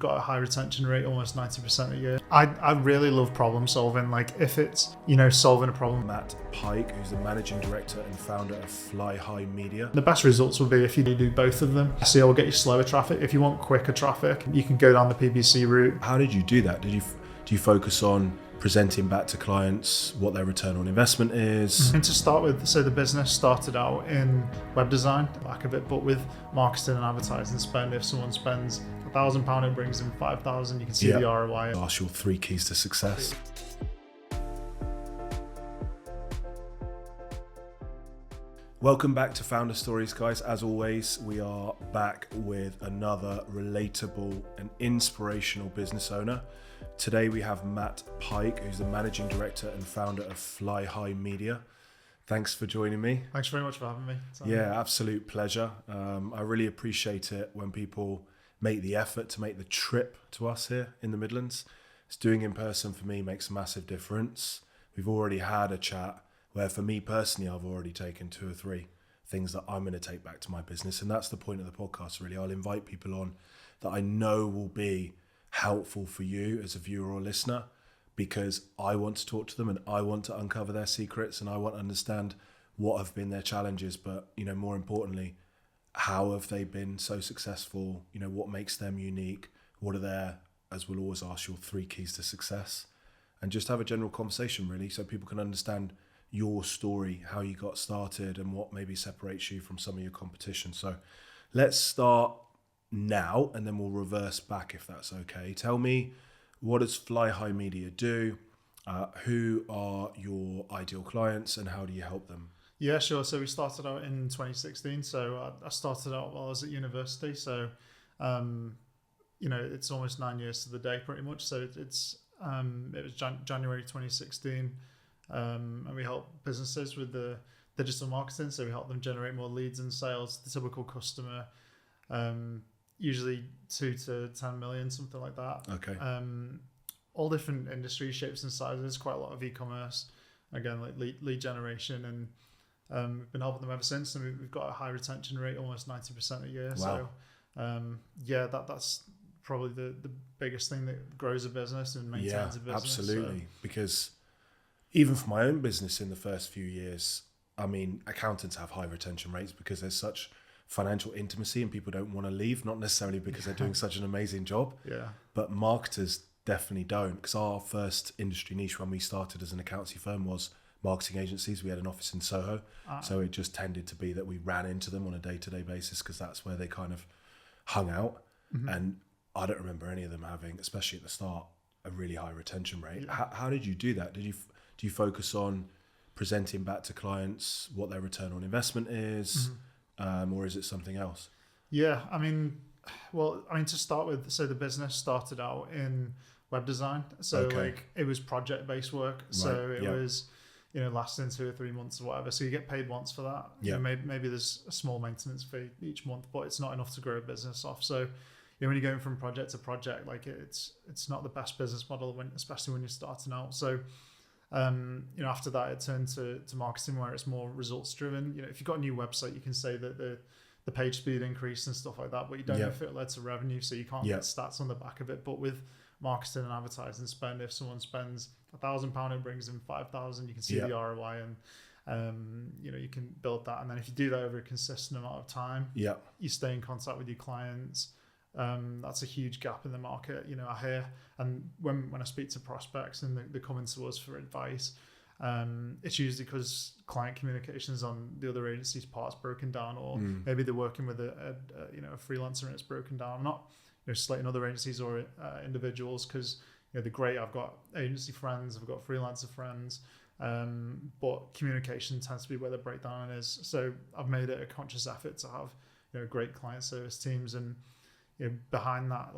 got a high retention rate, almost 90% a year. I really love problem solving. Like if it's, solving a problem. Matt Pyke, who's the managing director and founder of Fly High Media. The best results will be if you do both of them. SEO will get you slower traffic. If you want quicker traffic, you can go down the PPC route. How did you do that? Do you focus on presenting back to clients what their return on investment is? And to start with, so the business started out in web design, the back of it, but with marketing and advertising spend. If someone spends £1,000, it brings in 5,000. You can see the ROI. Ask your 3 keys to success. Welcome back to Founder Stories, guys. As always, we are back with another relatable and inspirational business owner. Today we have Matt Pyke, who's the managing director and founder of Fly High Media. Thanks for joining me. Thanks very much for having me. Yeah, absolute pleasure. I really appreciate it when people make the effort to make the trip to us here in the Midlands. It's doing in person for me makes a massive difference. We've already had a chat where for me personally, I've already taken 2 or 3 things that I'm going to take back to my business. And that's the point of the podcast, really. I'll invite people on that I know will be helpful for you as a viewer or listener, because I want to talk to them and I want to uncover their secrets and I want to understand what have been their challenges, but more importantly, how have they been so successful? What makes them unique? What are their, as we'll always ask, your 3 keys to success? And just have a general conversation, really, so people can understand your story, how you got started and what maybe separates you from some of your competition. So let's start now and then we'll reverse back if that's okay. Tell me, what does Fly High Media do? Who are your ideal clients and how do you help them? Yeah, sure. So we started out in 2016. So I started out while I was at university. So, it's almost 9 years to the day pretty much. So it was January 2016. And we help businesses with the digital marketing. So we help them generate more leads and sales. The typical customer, usually 2 to 10 million, something like that. Okay. All different industry shapes and sizes, quite a lot of e-commerce, again, like lead generation. And we've been helping them ever since. And we've got a high retention rate, almost 90% a year. Wow. So that's probably the biggest thing that grows a business and maintains a business. Absolutely. So. Because even for my own business in the first few years, accountants have high retention rates because there's such financial intimacy and people don't want to leave, not necessarily because they're doing such an amazing job, but marketers definitely don't, because our first industry niche when we started as an accountancy firm was marketing agencies. We had an office in Soho, so it just tended to be that we ran into them on a day-to-day basis because that's where they kind of hung out. Mm-hmm. And I don't remember any of them having, especially at the start, a really high retention rate. How did you do that? Do you focus on presenting back to clients what their return on investment is, or is it something else? Yeah, to start with, so the business started out in web design. So it was project-based work. Right. So it was, lasting 2 or 3 months or whatever. So you get paid once for that. Yeah. Maybe there's a small maintenance fee each month, but it's not enough to grow a business off. So when you're going from project to project, it's not the best business model especially when you're starting out. So after that, it turned to marketing where it's more results driven. If you've got a new website, you can say that the page speed increased and stuff like that, but you don't know if it led to revenue, so you can't get stats on the back of it. But with marketing and advertising spend, if someone spends £1,000, it brings in 5,000. You can see the ROI, and you can build that. And then if you do that over a consistent amount of time, you stay in contact with your clients. That's a huge gap in the market, I hear. And when I speak to prospects and they're coming to us for advice, it's usually because client communications on the other agency's part's broken down, or maybe they're working with a freelancer and it's broken down. I'm not slating other agencies or individuals, because they're great. I've got agency friends, I've got freelancer friends, but communication tends to be where the breakdown is. So I've made it a conscious effort to have great client service teams, and behind that,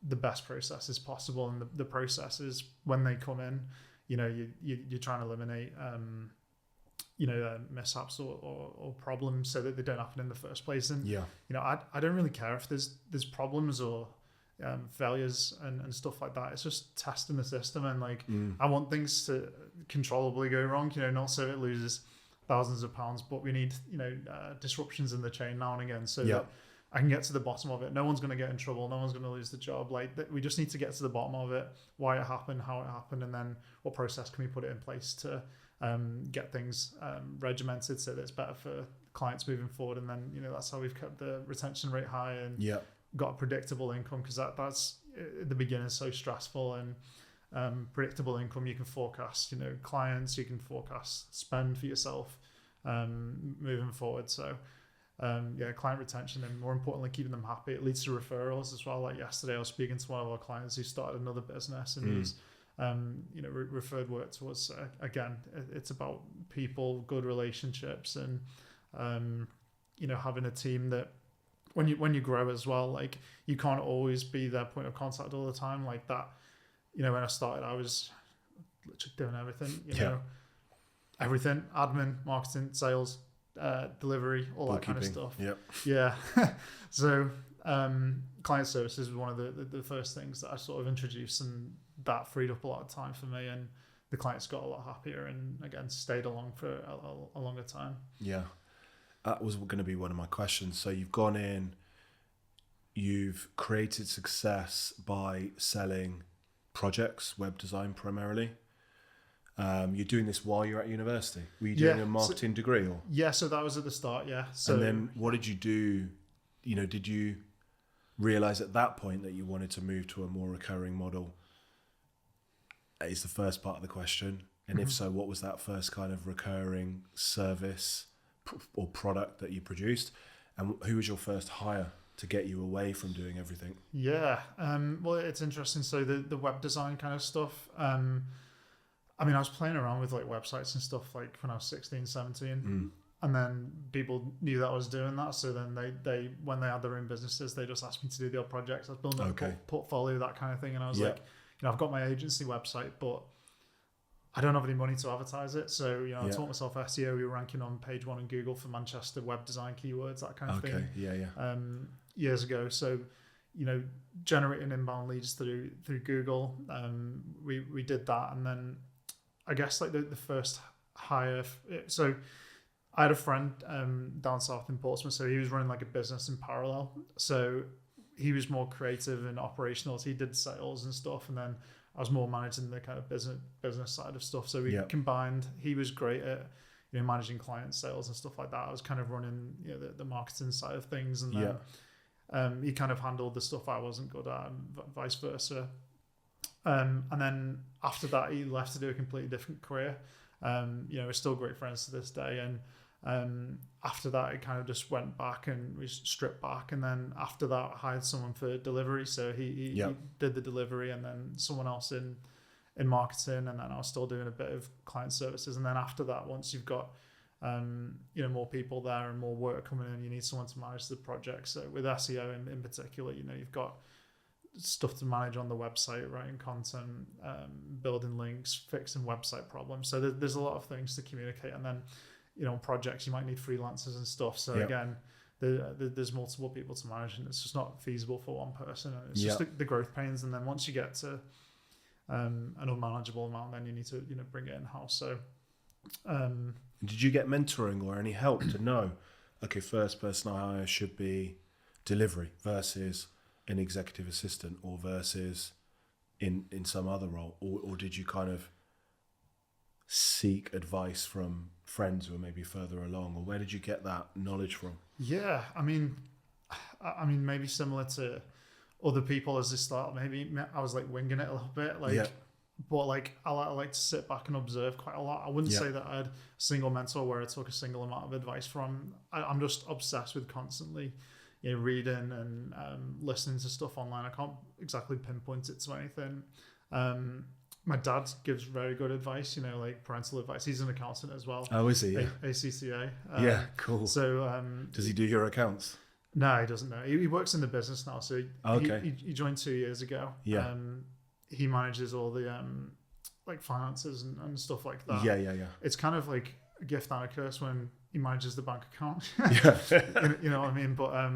the best process is possible. And the process is when they come in, you're trying to eliminate, mishaps or problems so that they don't happen in the first place. And, I don't really care if there's problems or failures and stuff like that. It's just testing the system. And I want things to controllably go wrong, not so it loses thousands of pounds, but we need, disruptions in the chain now and again so that I can get to the bottom of it. No one's going to get in trouble. No one's going to lose the job. Like we just need to get to the bottom of it, why it happened, how it happened, and then what process can we put it in place to get things regimented so that it's better for clients moving forward. And then, that's how we've kept the retention rate high and got a predictable income, because that's at the beginning so stressful. And predictable income, you can forecast, clients, you can forecast spend for yourself moving forward. So client retention, and more importantly, keeping them happy. It leads to referrals as well. Like yesterday, I was speaking to one of our clients who started another business, and he's referred work to us. Again, it's about people, good relationships, and having a team that when you grow as well, like you can't always be their point of contact all the time. Like that, when I started, I was literally doing everything. Everything: admin, marketing, sales, delivery, all that kind of stuff. Yeah. So client services was one of the first things that I sort of introduced, and that freed up a lot of time for me, and the clients got a lot happier, and again stayed along for a longer time. Yeah, that was going to be one of my questions. So you've gone in, you've created success by selling projects, web design primarily. You're doing this while you're at university. Were you doing a marketing degree? Or? Yeah, so that was at the start, yeah. So, and then what did you do? Did you realize at that point that you wanted to move to a more recurring model? Is the first part of the question. And if so, what was that first kind of recurring service or product that you produced? And who was your first hire to get you away from doing everything? Yeah, well, it's interesting. So the web design kind of stuff, I was playing around with like websites and stuff like when I was 16, 17. And then people knew that I was doing that. So then they when they had their own businesses, they just asked me to do the odd projects. I was building up a portfolio, that kind of thing. And I was like, I've got my agency website, but I don't have any money to advertise it. So, I taught myself SEO. We were ranking on page 1 in Google for Manchester web design keywords, that kind of thing. Years ago. So, generating inbound leads through Google. We did that. And then I guess like the first hire. So I had a friend down south in Portsmouth. So he was running like a business in parallel. So he was more creative and operational. So he did sales and stuff. And then I was more managing the kind of business side of stuff. So we combined. He was great at managing client sales and stuff like that. I was kind of running the marketing side of things, and then he kind of handled the stuff I wasn't good at, and vice versa. And then after that, he left to do a completely different career. We're still great friends to this day. And after that, it kind of just went back, and we stripped back. And then after that, hired someone for delivery. So he did the delivery, and then someone else in marketing. And then I was still doing a bit of client services. And then after that, once you've got more people there and more work coming in, you need someone to manage the project. So with SEO in particular, you've got stuff to manage on the website, writing content, building links, fixing website problems. So there's a lot of things to communicate. And then projects, you might need freelancers and stuff. So again, there's multiple people to manage, and it's just not feasible for one person. And it's just the growth pains. And then once you get to an unmanageable amount, then you need to bring it in house. So did you get mentoring or any help to know, okay, first person I hire should be delivery versus an executive assistant, or versus in some other role, or did you kind of seek advice from friends who are maybe further along, or where did you get that knowledge from? Yeah, I mean maybe similar to other people as they start. Maybe I was like winging it a little bit, but like I like to sit back and observe quite a lot. I wouldn't say that I had a single mentor where I took a single amount of advice from. I'm just obsessed with constantly reading and listening to stuff online. I can't exactly pinpoint it to anything. My dad gives very good advice, like parental advice. He's an accountant as well. Oh, is he? Yeah. ACCA. Cool. So does he do your accounts? No, he doesn't know. He works in the business now. So he joined 2 years ago. Yeah. He manages all the like finances and stuff like that. Yeah. It's kind of like a gift and a curse when he manages the bank account. You know what I mean? But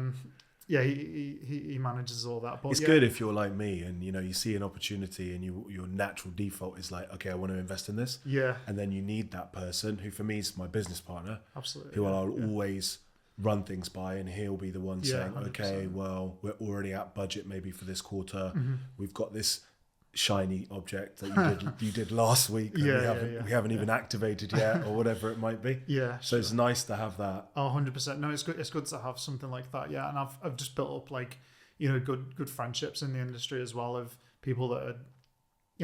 he manages all that. But it's good if you're like me and you see an opportunity and your natural default is like, okay, I want to invest in this. Yeah. And then you need that person who, for me, is my business partner. Absolutely. Who I'll always run things by, and he'll be the one saying, 100%. okay, well, we're already at budget maybe for this quarter. We've got this shiny object that you did last week and we haven't even activated yet, or whatever it might be. So it's nice to have that. 100%. No, it's good to have something like that. Yeah. And I've just built up like, good friendships in the industry as well, of people that are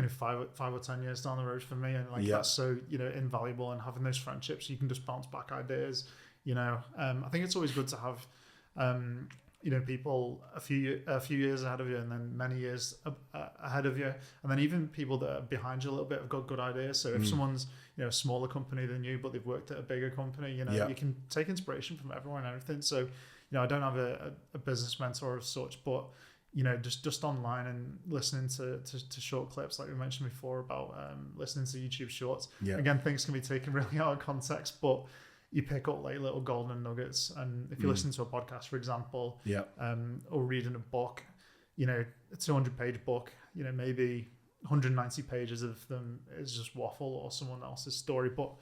5 or 10 years down the road from me, and like that's so invaluable. And having those friendships, you can just bounce back ideas. I think it's always good to have people a few years ahead of you, and then many years ahead of you, and then even people that are behind you a little bit have got good ideas. So if someone's a smaller company than you, but they've worked at a bigger company, you can take inspiration from everyone and everything. So I don't have a business mentor as such, but just online and listening to short clips, like we mentioned before about listening to YouTube shorts. Again, things can be taken really out of context, but you pick up like little golden nuggets. And if you listen to a podcast, for example, or reading a book, a 200-page book, maybe 190 pages of them is just waffle or someone else's story, but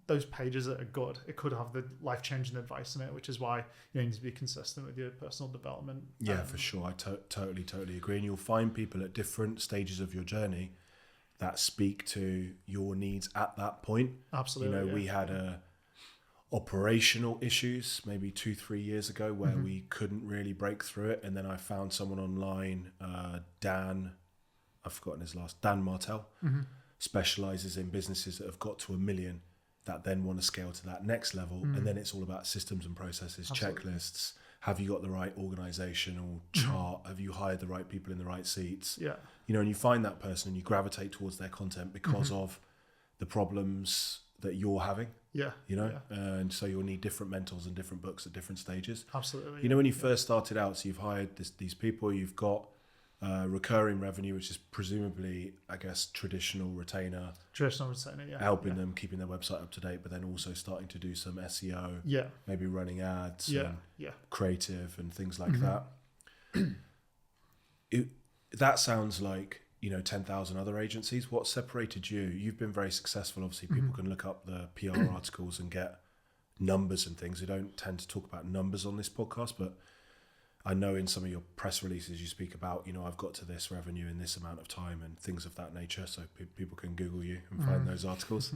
those pages that are good, it could have the life-changing advice in it, which is why you need to be consistent with your personal development. For sure. I totally agree. And you'll find people at different stages of your journey that speak to your needs at that point. Absolutely. We had operational issues maybe 2-3 years ago where we couldn't really break through it, and then I found someone online, Dan Martell, specializes in businesses that have got to 1 million that then want to scale to that next level. And then it's all about systems and processes, checklists. Have you got the right organizational chart? Have you hired the right people in the right seats? And you find that person and you gravitate towards their content because of the problems that you're having. And so you'll need different mentors and different books at different stages. Absolutely. When you first started out, so you've hired these people, you've got recurring revenue, which is presumably, I guess, traditional retainer, helping them, keeping their website up to date, but then also starting to do some SEO, maybe running ads, creative and things like that. That sounds like 10,000 other agencies. What separated you? You've been very successful. Obviously, people can look up the PR articles and get numbers and things. We don't tend to talk about numbers on this podcast, but I know in some of your press releases you speak about, I've got to this revenue in this amount of time and things of that nature. So people can Google you and find those articles.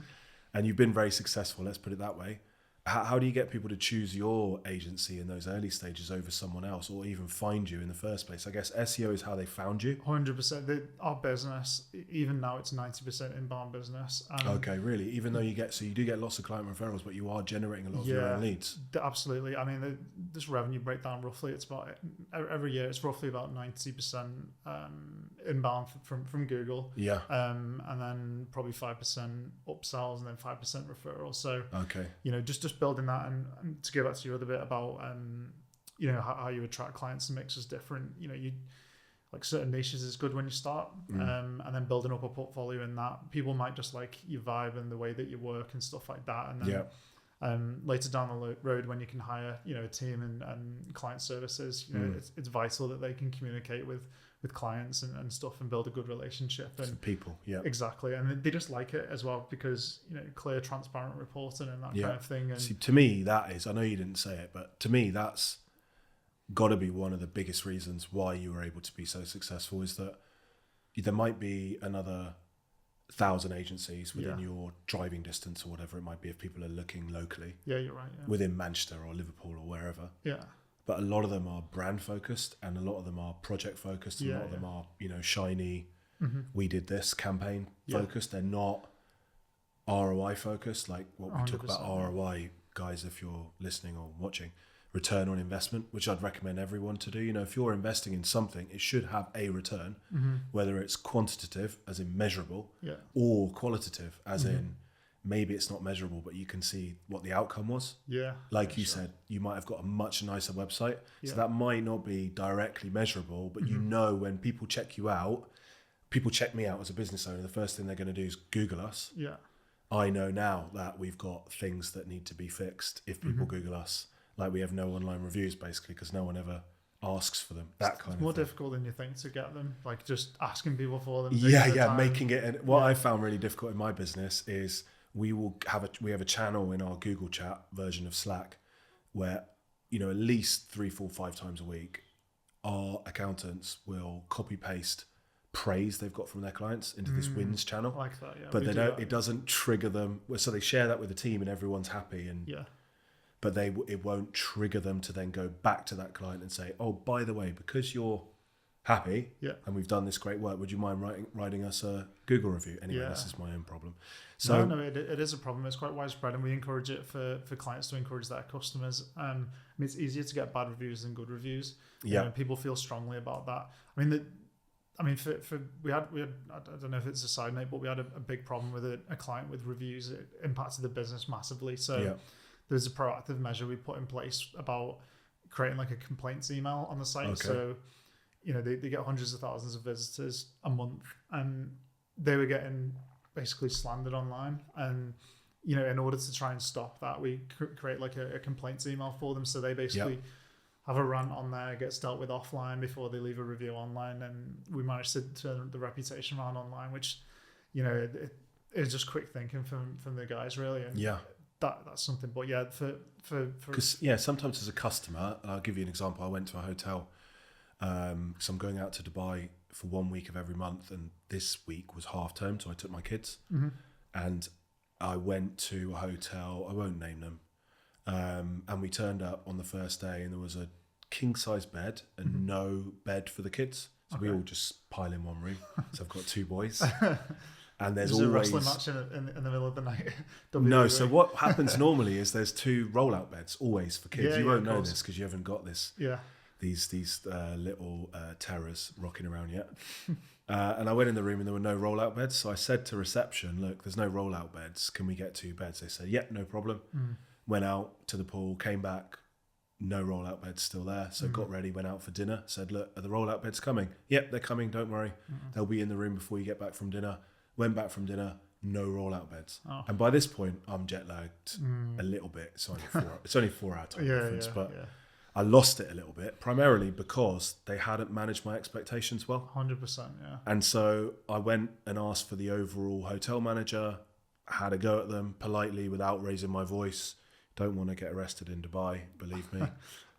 And you've been very successful, let's put it that way. How do you get people to choose your agency in those early stages over someone else, or even find you in the first place? I guess SEO is how they found you. 100%. Our business, even now, it's 90% inbound business. Okay, really? Even though you do get lots of client referrals, but you are generating a lot of your own leads. Absolutely. I mean, this revenue breakdown, roughly, it's about every year, it's roughly about 90% inbound from Google. And then probably 5% upsells and then 5% referrals. So, just building that, and to go back to your other bit about how you attract clients, and mix is different. You like certain niches is good when you start, and then building up a portfolio in that. People might just like your vibe and the way that you work and stuff like that, and then later down the road, when you can hire a team and client services, it's vital that they can communicate with clients and stuff and build a good relationship and people. Exactly. And they just like it as well, because clear, transparent reporting and that kind of thing. And see, to me, that is, I know you didn't say it, but to me, that's got to be one of the biggest reasons why you were able to be so successful, is that there might be another 1,000 agencies within your driving distance or whatever it might be, if people are looking locally. You're right. Within Manchester or Liverpool or wherever. But a lot of them are brand focused, and a lot of them are project focused, and a lot of them are, shiny, we did this campaign focused. They're not ROI focused, like what we talk about ROI, guys, if you're listening or watching, return on investment, which I'd recommend everyone to do. If you're investing in something, it should have a return, whether it's quantitative, as in measurable, or qualitative, as in maybe it's not measurable, but you can see what the outcome was. Like you said, you might have got a much nicer website. So that might not be directly measurable, but when people check you out, people check me out as a business owner, the first thing they're going to do is Google us. I know now that we've got things that need to be fixed if people Google us. Like, we have no online reviews, basically, because no one ever asks for them. That kind of thing. It's more difficult than you think to get them. Like, just asking people for them. Making it. And what I found really difficult in my business is we have a channel in our Google chat version of Slack where, you know, at least 3, 4, 5 times a week, our accountants will copy paste praise they've got from their clients into this wins channel. I like that, yeah. But they don't. It doesn't trigger them. So they share that with the team, and everyone's happy. And but it won't trigger them to then go back to that client and say, "Oh, by the way, because you're happy, and we've done this great work, would you mind writing us a Google review?" Anyway, this is my own problem. So no, it is a problem. It's quite widespread, and we encourage it for clients to encourage their customers. I mean, it's easier to get bad reviews than good reviews. You know, people feel strongly about that. I mean, we had I don't know if it's a side note, but we had a big problem with a client with reviews. It impacted the business massively. So there's a proactive measure we put in place about creating like a complaints email on the site. Okay. So, you know, they get hundreds of thousands of visitors a month, and they were getting basically slandered online. And, you know, in order to try and stop that, we create like a complaints email for them. So they basically have a rant on there, gets dealt with offline before they leave a review online. And we managed to turn the reputation around online, which, you know, it's just quick thinking from the guys, really. And that's something. But yeah, because sometimes as a customer, I'll give you an example. I went to a hotel, so I'm going out to Dubai for 1 week of every month, and this week was half term, so I took my kids, and I went to a hotel. I won't name them, and we turned up on the first day, and there was a king size bed and no bed for the kids, so we all just pile in one room. So I've got 2 boys. And there's always a wrestling match in the middle of the night. No, so what happens normally is there's 2 rollout beds always for kids. You won't know this because you haven't got this. These little terrors rocking around yet. And I went in the room and there were no rollout beds. So I said to reception, "Look, there's no rollout beds. Can we get 2 beds?" They said, "Yep, no problem." Went out to the pool, came back, no rollout beds still there. So got ready, went out for dinner. Said, "Look, are the rollout beds coming?" "Yep, they're coming. Don't worry. They'll be in the room before you get back from dinner." Went back from dinner, no rollout beds. And by this point, I'm jet lagged a little bit. It's only 4 hour time difference, but I lost it a little bit, primarily because they hadn't managed my expectations well. 100%, yeah. And so I went and asked for the overall hotel manager, had a go at them politely without raising my voice. Don't want to get arrested in Dubai, believe me.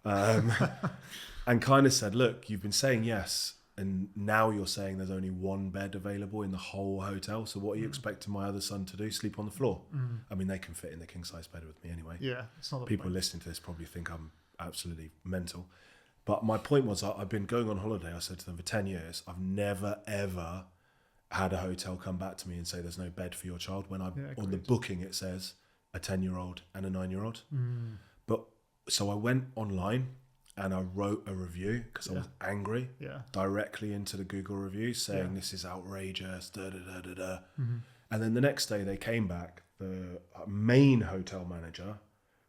And kind of said, "Look, you've been saying yes, and now you're saying there's only 1 bed available in the whole hotel. So what are you expecting my other son to do? Sleep on the floor?" I mean, they can fit in the king size bed with me anyway. Yeah, it's not. People listening to this probably think I'm absolutely mental. But my point was, I've been going on holiday. I said to them, for 10 years, I've never ever had a hotel come back to me and say there's no bed for your child. When on the booking it says a 10-year-old and a 9-year-old. But so I went online and I wrote a review because I was angry directly into the Google review saying this is outrageous, And then the next day they came back, the main hotel manager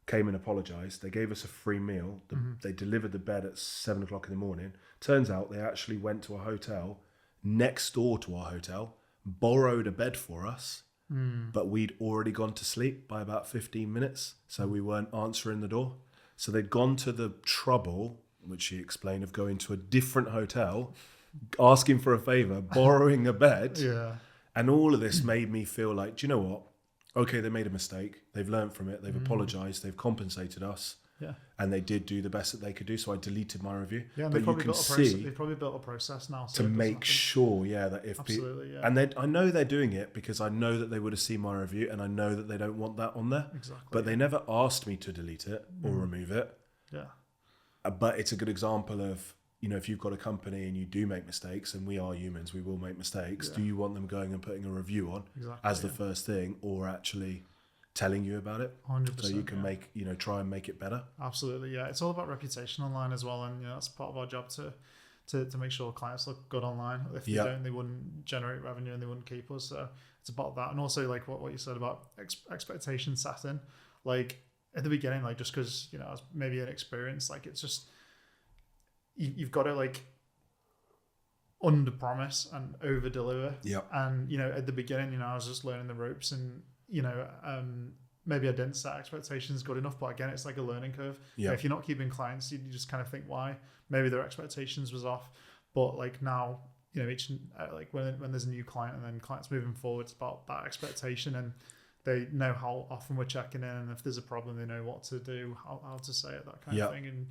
came and apologized. They gave us a free meal. They delivered the bed at 7 o'clock in the morning. Turns out they actually went to a hotel next door to our hotel, borrowed a bed for us, but we'd already gone to sleep by about 15 minutes. So we weren't answering the door. So they'd gone to the trouble, which she explained, of going to a different hotel, asking for a favor, borrowing a bed. And all of this made me feel like, do you know what? Okay, they made a mistake. They've learned from it. They've apologized. They've compensated us. And they did do the best that they could do. So I deleted my review. But you can see they've probably built a process now to make sure, that if people, and I know they're doing it because I know that they would have seen my review, and I know that they don't want that on there. But they never asked me to delete it or remove it. But it's a good example of, if you've got a company and you do make mistakes, and we are humans, we will make mistakes. Do you want them going and putting a review on as the first thing, or actually telling you about it 100%, so you can make try and make it better? Absolutely, it's all about reputation online as well, and that's part of our job to make sure clients look good online. If they don't, they wouldn't generate revenue and they wouldn't keep us. So it's about that. And also like what you said about expectations set in, like at the beginning, like just because it's maybe an experience, like it's just you've got to like under promise and over deliver. And at the beginning, I was just learning the ropes, and maybe I didn't set expectations good enough, but again, it's like a learning curve. If you're not keeping clients, you just kind of think why. Maybe their expectations was off, but like now, each like when there's a new client and then clients moving forward, it's about that expectation, and they know how often we're checking in, and if there's a problem, they know what to do, how to say it, that kind of thing. And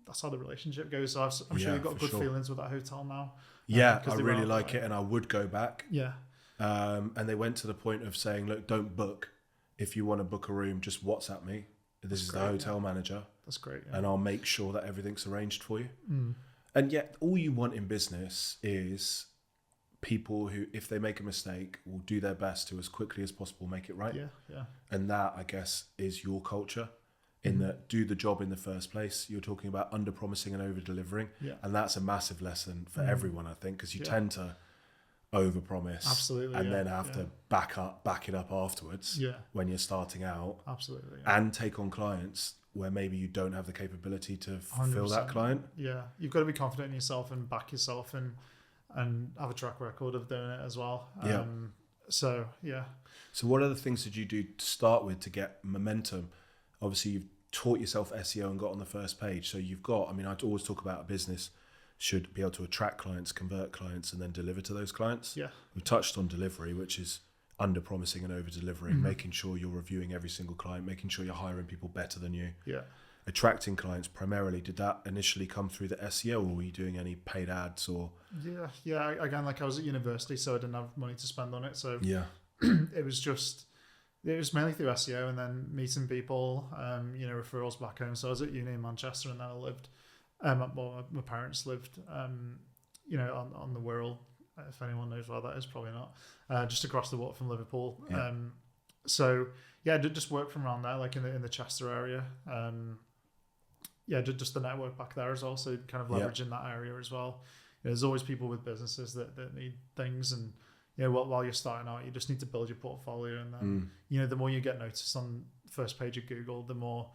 that's how the relationship goes. So I'm sure you've got good feelings with that hotel now. Yeah, I really like it, and I would go back. Yeah. And they went to the point of saying, look, don't book. If you want to book a room, just WhatsApp me. This is the hotel manager. That's great. And I'll make sure that everything's arranged for you. Mm. And yet all you want in business is people who, if they make a mistake, will do their best to as quickly as possible make it right. Yeah. And that, I guess, is your culture. In that, do the job in the first place. You're talking about under promising and over delivering. Yeah. And that's a massive lesson for everyone, I think, because you tend to over promise. Absolutely. And then have to back it up afterwards when you're starting out. Absolutely. And take on clients where maybe you don't have the capability to fulfill that client. Yeah. You've got to be confident in yourself and back yourself and have a track record of doing it as well. So what other things did you do to start with to get momentum? Obviously, you've taught yourself SEO and got on the first page. So you've got, I mean, I always talk about a business should be able to attract clients, convert clients, and then deliver to those clients. Yeah. We've touched on delivery, which is under promising and over delivering, making sure you're reviewing every single client, making sure you're hiring people better than you. Yeah. Attracting clients primarily, did that initially come through the SEO, or were you doing any paid ads or? Yeah. Again, like I was at university, so I didn't have money to spend on it. So it was mainly through SEO and then meeting people, referrals back home. So I was at uni in Manchester, and then I lived, my parents lived, on the Wirral. If anyone knows where that is, probably not. Just across the water from Liverpool. Just work from around there, like in the Chester area. Just the network back there as well. So kind of leveraging that area as well. There's always people with businesses that need things, and while you're starting out, you just need to build your portfolio, and then the more you get noticed on the first page of Google, the more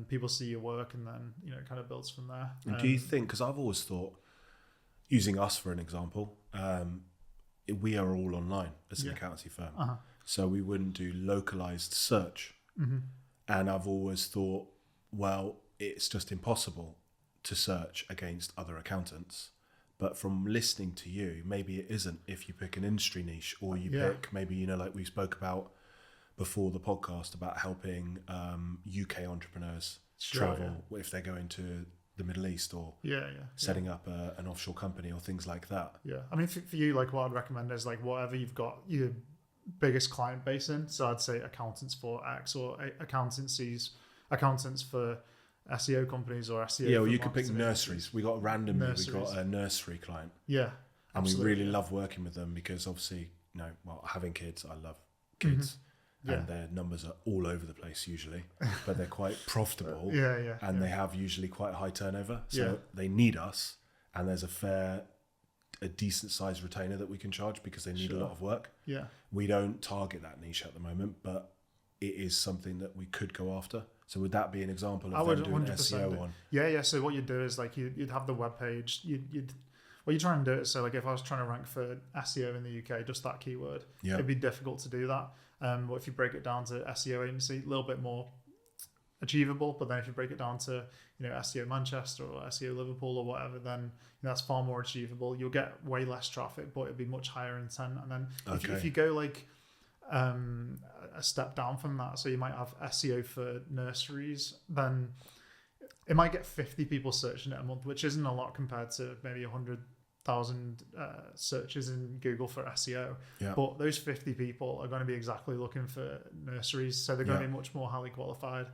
people see your work, and then it kind of builds from there. And do you think? Because I've always thought, using us for an example, we are all online as an accountancy firm, so we wouldn't do localized search. And I've always thought, well, it's just impossible to search against other accountants. But from listening to you, maybe it isn't if you pick an industry niche, or you pick maybe, like we spoke about before the podcast about helping UK entrepreneurs travel if they're going to the Middle East, or setting up an offshore company or things like that. Yeah. I mean, for you, like what I'd recommend is like whatever you've got your biggest client base in. So I'd say accountants for X, or accountants for SEO companies, or SEO. Yeah, well, you could pick nurseries. We got we got a nursery client. Yeah, and we really love working with them because obviously, having kids, I love kids, and their numbers are all over the place usually, but they're quite profitable. And they have usually quite a high turnover, so they need us, and there's a decent sized retainer that we can charge because they need a lot of work. Yeah, we don't target that niche at the moment, but it is something that we could go after. So would that be an example of them doing SEO on? Yeah. So what you'd do is like you'd have the web page. What you try and do is, so like if I was trying to rank for SEO in the UK, just that keyword, it'd be difficult to do that. But if you break it down to SEO agency, a little bit more achievable. But then if you break it down to SEO Manchester or SEO Liverpool or whatever, then that's far more achievable. You'll get way less traffic, but it'll be much higher intent. And then if you go like a step down from that, so you might have SEO for nurseries, then it might get 50 people searching it a month, which isn't a lot compared to maybe 100,000 searches in Google for SEO. But those 50 people are going to be exactly looking for nurseries, so they're going to be much more highly qualified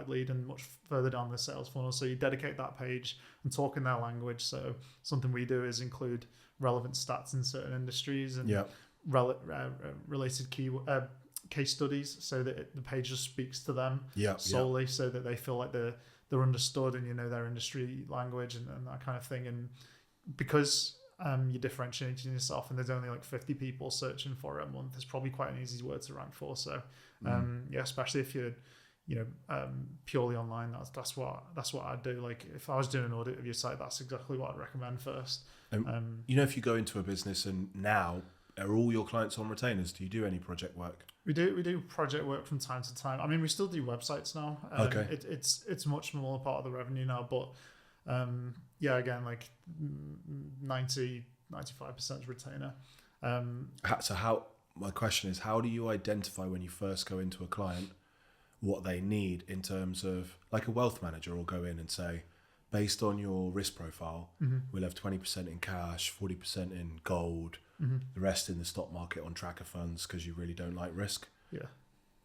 lead, and much further down the sales funnel. So you dedicate that page and talk in their language. So something we do is include relevant stats in certain industries and related case studies, so that the page just speaks to them solely, so that they feel like they're understood and their industry language and that kind of thing. And because you're differentiating yourself, and there's only like 50 people searching for it a month, it's probably quite an easy word to rank for. So especially if you're purely online, that's what I'd do. Like if I was doing an audit of your site, that's exactly what I'd recommend first. If you go into a business, and now are all your clients on retainers? Do you do any project work? We do project work from time to time. I mean, we still do websites now. It's much smaller part of the revenue now, but again, like 90-95% retainer. So my question is, how do you identify when you first go into a client what they need in terms of, like a wealth manager will go in and say, based on your risk profile, we'll have 20% in cash, 40% in gold, the rest in the stock market on tracker funds because you really don't like risk. Yeah.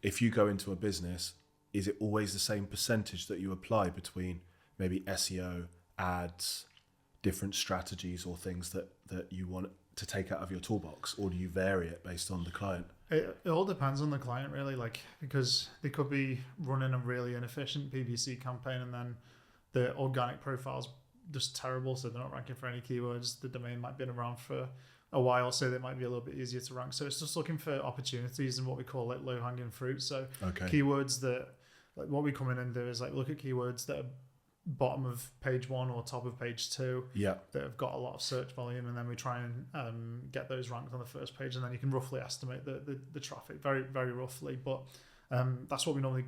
If you go into a business, is it always the same percentage that you apply between maybe SEO, ads, different strategies or things that you want to take out of your toolbox, or do you vary it based on the client? It all depends on the client, really, like, because they could be running a really inefficient PPC campaign and then the organic profile's just terrible, so they're not ranking for any keywords. The domain might have been around for a while, so they might be a little bit easier to rank. So it's just looking for opportunities and what we call like low-hanging fruit. So keywords that, like, what we come in and do is like look at keywords that are bottom of page 1 or top of page 2 that have got a lot of search volume, and then we try and get those ranked on the first page, and then you can roughly estimate the traffic, very, very roughly. But that's what we normally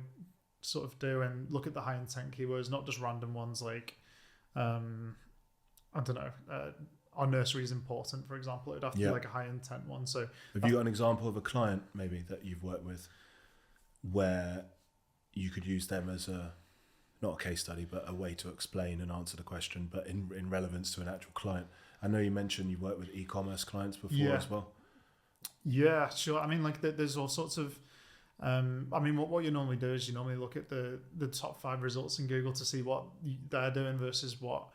sort of do, and look at the high intent keywords, not just random ones like I don't know, our nursery is important, for example. It'd have to be like a high intent one. So have you got an example of a client maybe that you've worked with where you could use them as a, not a case study, but a way to explain and answer the question, but in relevance to an actual client? I know you mentioned you worked with e-commerce clients before as well. Yeah, sure. I mean, like there's all sorts of, I mean, what you normally do is you normally look at the top 5 results in Google to see what they're doing versus what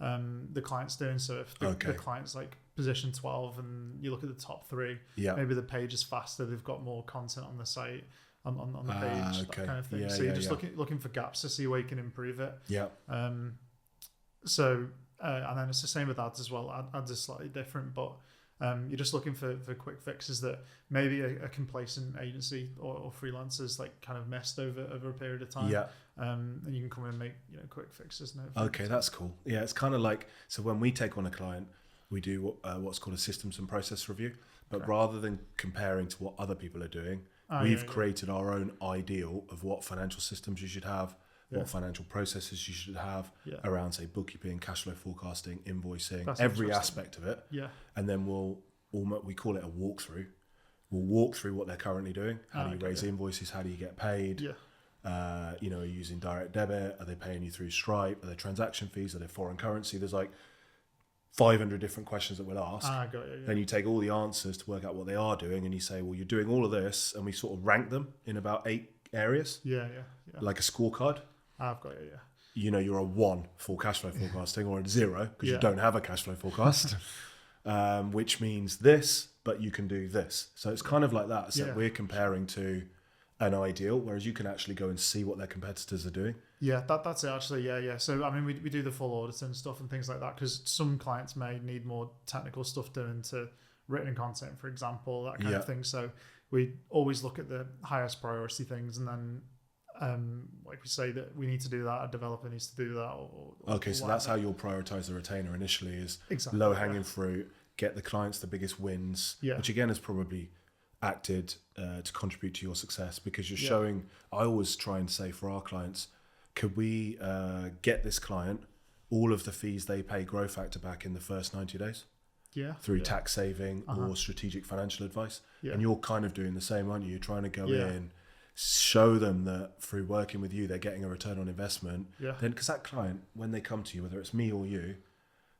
the client's doing. So if the client's like position 12 and you look at the top 3, maybe the page is faster, they've got more content on the site, on the page, that kind of thing. So you're just looking for gaps to see where you can improve it. So and then it's the same with ads as well. Ads are slightly different, but you're just looking for quick fixes that maybe a complacent agency or freelancers like kind of missed over a period of time. And you can come in and make quick fixes. That's cool. Yeah, it's kind of like, so when we take on a client, we do what's called a systems and process review. But rather than comparing to what other people are doing, we've created our own ideal of what financial systems you should have, what financial processes you should have around, say, bookkeeping, cash flow forecasting, invoicing, every aspect of it. And then we call it a walkthrough. We'll walk through what they're currently doing. How do you raise invoices? How do you get paid? Are you using direct debit? Are they paying you through Stripe? Are there transaction fees? Are there foreign currency? There's like 500 different questions that we'll ask. Then you take all the answers to work out what they are doing, and you say, well, you're doing all of this, and we sort of rank them in about 8 areas. Like a scorecard. I've got it. You're a 1 for cash flow forecasting, or a 0 because you don't have a cash flow forecast, which means this, but you can do this. So it's kind of like that. So we're comparing to an ideal, whereas you can actually go and see what their competitors are doing. That's it actually. So I mean, we do the full audit and stuff and things like that, because some clients may need more technical stuff done to written content, for example, that kind of thing. So we always look at the highest priority things, and then like we say that we need to do that, a developer needs to do that. So that's how you'll prioritize the retainer initially, is low hanging fruit, get the clients the biggest wins, which again has probably acted to contribute to your success, because you're showing. I always try and say for our clients, could we get this client all of the fees they pay Growth Factor back in the first 90 days through tax saving or strategic financial advice? And you're kind of doing the same, aren't you? You're trying to go in, show them that through working with you they're getting a return on investment. Then, because that client, when they come to you, whether it's me or you,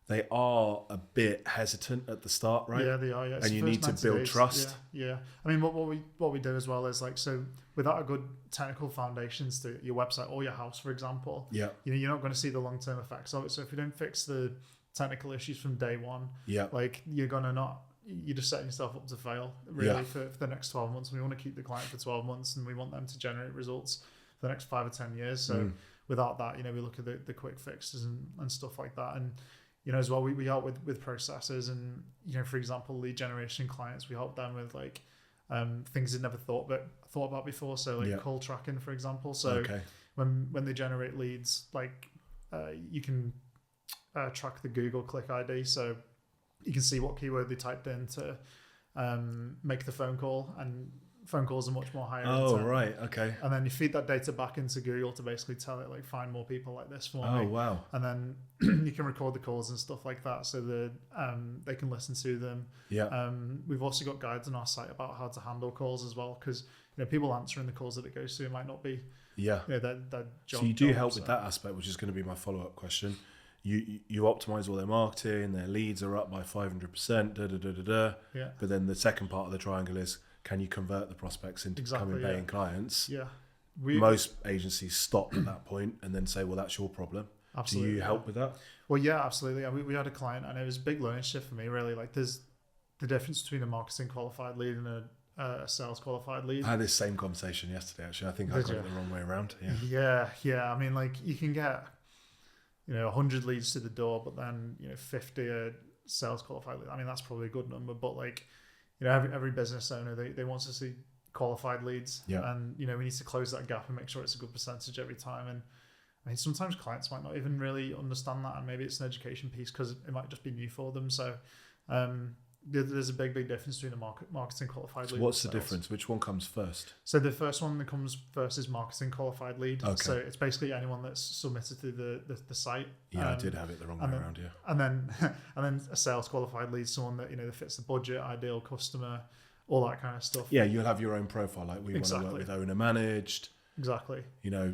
they are a bit hesitant at the start, right? They are. And you need to build trust. I mean, what we do as well is, like, so without a good technical foundations to your website or your house, for example, you're not going to see the long term effects of it. So if you don't fix the technical issues from day one, like you're just setting yourself up to fail really for the next 12 months. We want to keep the client for 12 months, and we want them to generate results for the next 5 or 10 years. So without that, we look at the quick fixes and stuff like that. And as well, we help with processes, and for example, lead generation clients, we help them with like things they'd never thought about before. So like call tracking, for example. So when they generate leads, like you can track the Google click ID, so you can see what keyword they typed in to make the phone call. And phone calls are much more higher. Oh, intent. right. Okay. And then you feed that data back into Google to basically tell it like find more people like this for me. Oh, wow. And then you can record the calls and stuff like that, so that they can listen to them. Yeah. We've also got guides on our site about how to handle calls as well, because people answering the calls that it goes to might not be their job. So you do help with that aspect, which is going to be my follow-up question. You optimize all their marketing, their leads are up by 500%, Yeah. But then the second part of the triangle is, can you convert the prospects into becoming paying clients? Yeah. Most agencies stop at that point and then say, well, that's your problem. Absolutely. Do you help with that? Well, yeah, absolutely. We had a client, and it was a big learning shift for me, really. Like, there's the difference between a marketing qualified lead and a sales qualified lead. I had this same conversation yesterday, actually. I think I got it the wrong way around. Yeah. I mean, like, you can get 100 leads to the door, but then 50 are sales qualified leads. I mean, that's probably a good number, but like, every business owner, they want to see qualified leads, and we need to close that gap and make sure it's a good percentage every time. And I mean, sometimes clients might not even really understand that, and maybe it's an education piece because it might just be new for them. So there's a big difference between a marketing qualified lead. What's the difference? Which one comes first? So the first one that comes first is marketing qualified lead. Okay. So it's basically anyone that's submitted through the site. Yeah, I did have it the wrong way around. Yeah. And then a sales qualified lead, someone that that fits the budget, ideal customer, all that kind of stuff. Yeah, you'll have your own profile. Like we want to work with owner managed. Exactly.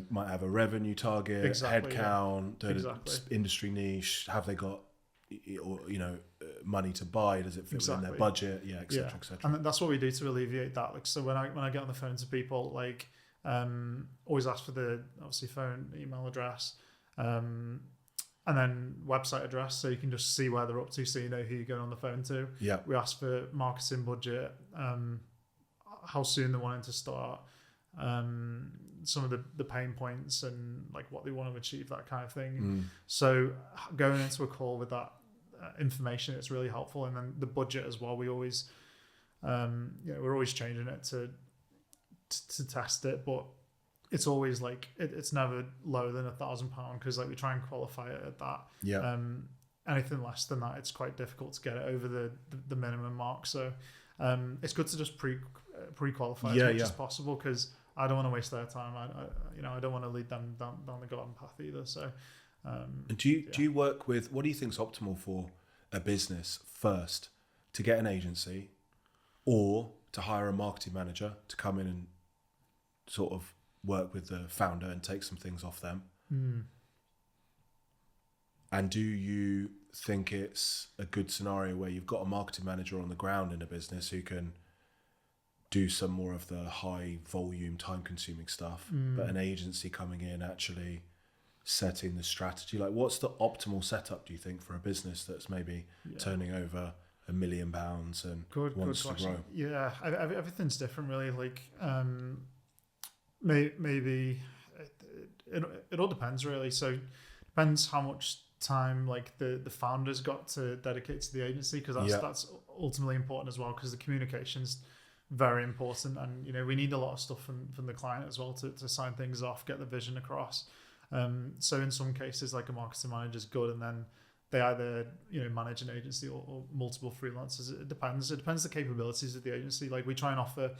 Might have a revenue target, headcount, industry niche. Have they got money to buy? Does it fit within their budget? Yeah, etc. etc. And that's what we do to alleviate that. Like, so when I get on the phone to people, like, always ask for the obviously phone, email address, and then website address, so you can just see where they're up to, so you know who you're going on the phone to. Yeah. We ask for marketing budget, how soon they're wanting to start, some of the pain points and like what they want to achieve, that kind of thing. So going into a call with that information, it's really helpful. And then the budget as well, we always we're always changing it to test it, but it's always like it's never lower than £1,000, because like we try and qualify it at that. Anything less than that, it's quite difficult to get it over the minimum mark. So it's good to just pre-qualify as much as possible, because I don't want to waste their time. I don't want to lead them down the garden path either. So, and do you work with, what do you think is optimal for a business first, to get an agency, or to hire a marketing manager to come in and sort of work with the founder and take some things off them? And do you think it's a good scenario where you've got a marketing manager on the ground in a business who can do some more of the high volume, time consuming stuff, but an agency coming in actually setting the strategy? Like, what's the optimal setup, do you think, for a business that's maybe turning over £1 million and wants to grow? Yeah, everything's different, really. Like, maybe it all depends, really. So depends how much time like the founders got to dedicate to the agency, because that's ultimately important as well, because the communication's very important, and we need a lot of stuff from the client as well to sign things off, get the vision across. So in some cases, like, a marketing manager is good, and then they either manage an agency or multiple freelancers. It depends the capabilities of the agency. Like, we try and offer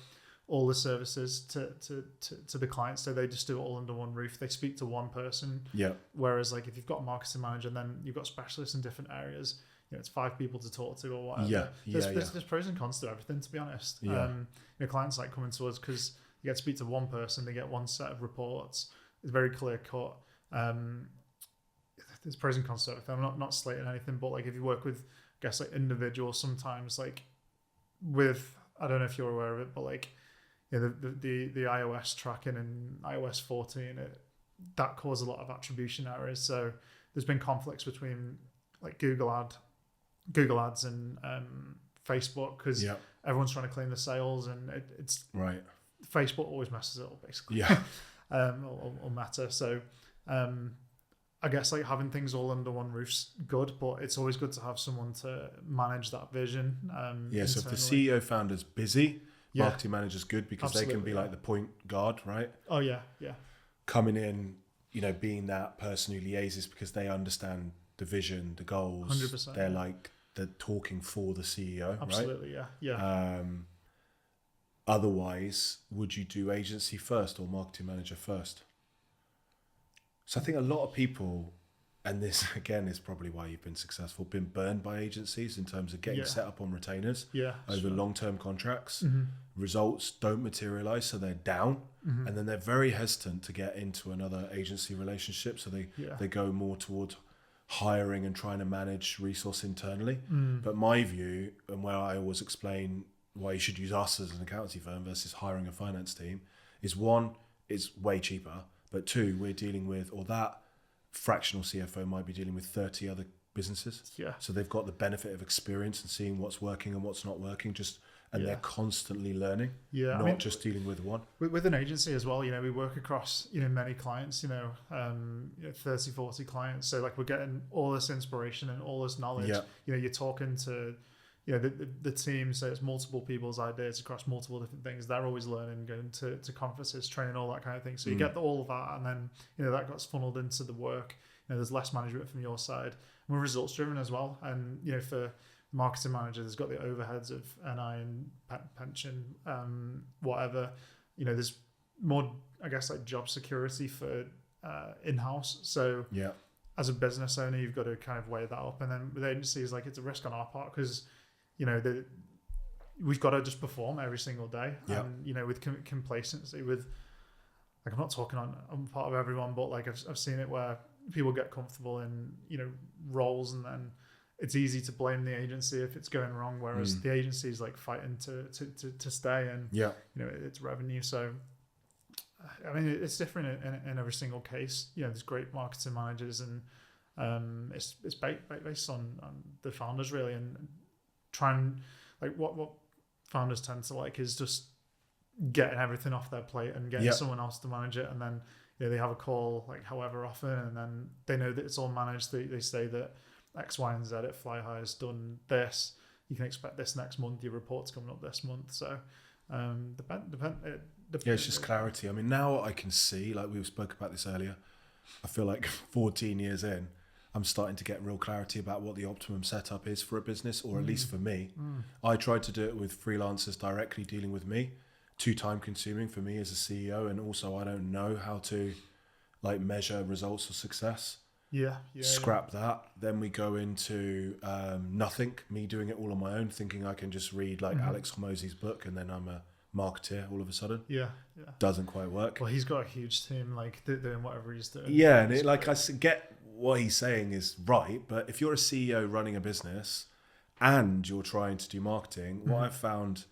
all the services to the clients, so they just do it all under one roof. They speak to one person. Whereas, like, if you've got a marketing manager, then you've got specialists in different areas, it's 5 people to talk to or whatever. There's pros and cons to everything, to be honest. Clients like coming to us because you get to speak to one person, they get one set of reports. It's very clear cut. There's pros and cons to everything. I'm not slating anything, but like, if you work with, I guess, like, individuals, sometimes, like, with, I don't know if you're aware of it, but like, the iOS tracking in iOS 14, that caused a lot of attribution errors. So there's been conflicts between like Google Ads and Facebook, because everyone's trying to claim the sales, and it's right. Facebook always messes it up, basically. Or Meta. So I guess, like, having things all under one roof's good, but it's always good to have someone to manage that vision. So if the CEO founder's busy, marketing manager's good, because they can be like the point guard, right? Oh yeah. Coming in, being that person who liaises, because they understand the vision, the goals. 100%. They're like, they're talking for the CEO, absolutely, right? Yeah. Otherwise, would you do agency first or marketing manager first? So I think a lot of people, and this again is probably why you've been successful, been burned by agencies in terms of getting set up on retainers over long-term contracts. Results don't materialize, so they're down, and then they're very hesitant to get into another agency relationship. So they go more towards hiring and trying to manage resource internally. But my view, and where I always explain why you should use us as an accountancy firm versus hiring a finance team, is one, it's way cheaper, but two, we're dealing with, or that fractional CFO might be dealing with 30 other businesses. So they've got the benefit of experience and seeing what's working and what's not working, and they're constantly learning, not just dealing with one. With an agency as well, we work across, many clients, 30, 40 clients. So like we're getting all this inspiration and all this knowledge. You're talking to, the team, so it's multiple people's ideas across multiple different things. They're always learning, going to conferences, training, all that kind of thing. So you get all of that, and then, that gets funneled into the work. There's less management from your side. And we're results driven as well. And, for marketing manager, there's got the overheads of NI and pension, whatever. There's more, I guess, like job security for in-house. So as a business owner, you've got to kind of weigh that up. And then with agencies, like it's a risk on our part because, we've got to just perform every single day. And, with complacency, with, like, I'm not talking on part of everyone, but like I've seen it where people get comfortable in, roles, and then it's easy to blame the agency if it's going wrong, whereas the agency is like fighting to stay, and it's revenue. So I mean, it's different in every single case. There's great marketing managers, and it's based on the founders really, and trying, like, what founders tend to like is just getting everything off their plate and getting someone else to manage it, and then they have a call like however often, and then they know that it's all managed. They say that X, Y, and Z at Fly High has done this. You can expect this next month. Your report's coming up this month. So it's just clarity. I mean, now I can see, like we spoke about this earlier, I feel like 14 years in, I'm starting to get real clarity about what the optimum setup is for a business, or at least for me. I tried to do it with freelancers directly dealing with me. Too time consuming for me as a CEO, and also I don't know how to like measure results or success. Scrap that. Then we go into nothing, me doing it all on my own, thinking I can just read like Alex Hormozi's book and then I'm a marketeer all of a sudden. Doesn't quite work. Well, he's got a huge team, like doing whatever he's doing. And I get what he's saying is right, but if you're a CEO running a business and you're trying to do marketing, what I've found,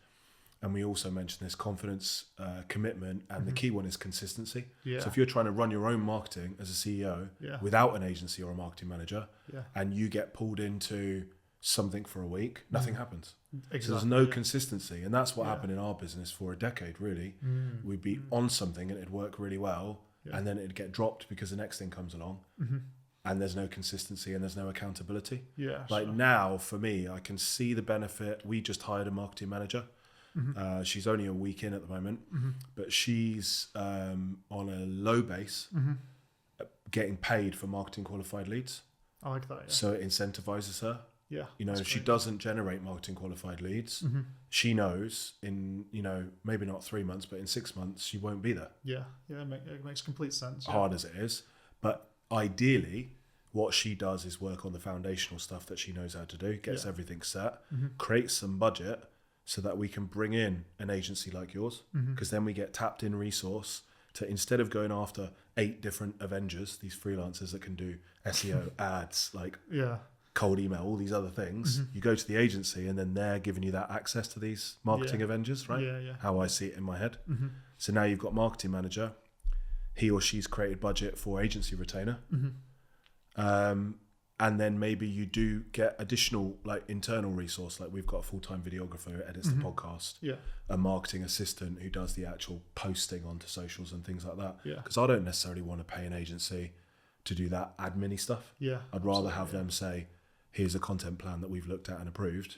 and we also mentioned this, confidence, commitment, and the key one is consistency. So if you're trying to run your own marketing as a CEO without an agency or a marketing manager, and you get pulled into something for a week, nothing happens. So there's no consistency, and that's what happened in our business for a decade, really. We'd be on something and it'd work really well, and then it'd get dropped because the next thing comes along. And there's no consistency and there's no accountability. Now, for me, I can see the benefit. We just hired a marketing manager. She's only a week in at the moment, but she's on a low base, getting paid for marketing qualified leads. I like that. So it incentivizes her. If she doesn't generate marketing qualified leads, she knows in, maybe not 3 months, but in 6 months, she won't be there. It makes complete sense. Hard as it is. But ideally, what she does is work on the foundational stuff that she knows how to do, gets everything set, creates some budget, so that we can bring in an agency like yours, because then we get tapped in resource to, instead of going after 8 different Avengers, these freelancers that can do SEO, ads, like cold email, all these other things, you go to the agency and then they're giving you that access to these marketing Avengers, right? How I see it in my head. So now you've got marketing manager, he or she's created budget for agency retainer. And then maybe you do get additional like internal resource, like we've got a full-time videographer who edits the podcast, a marketing assistant who does the actual posting onto socials and things like that. Because I don't necessarily want to pay an agency to do that admin stuff. I'd rather have them say, here's a content plan that we've looked at and approved,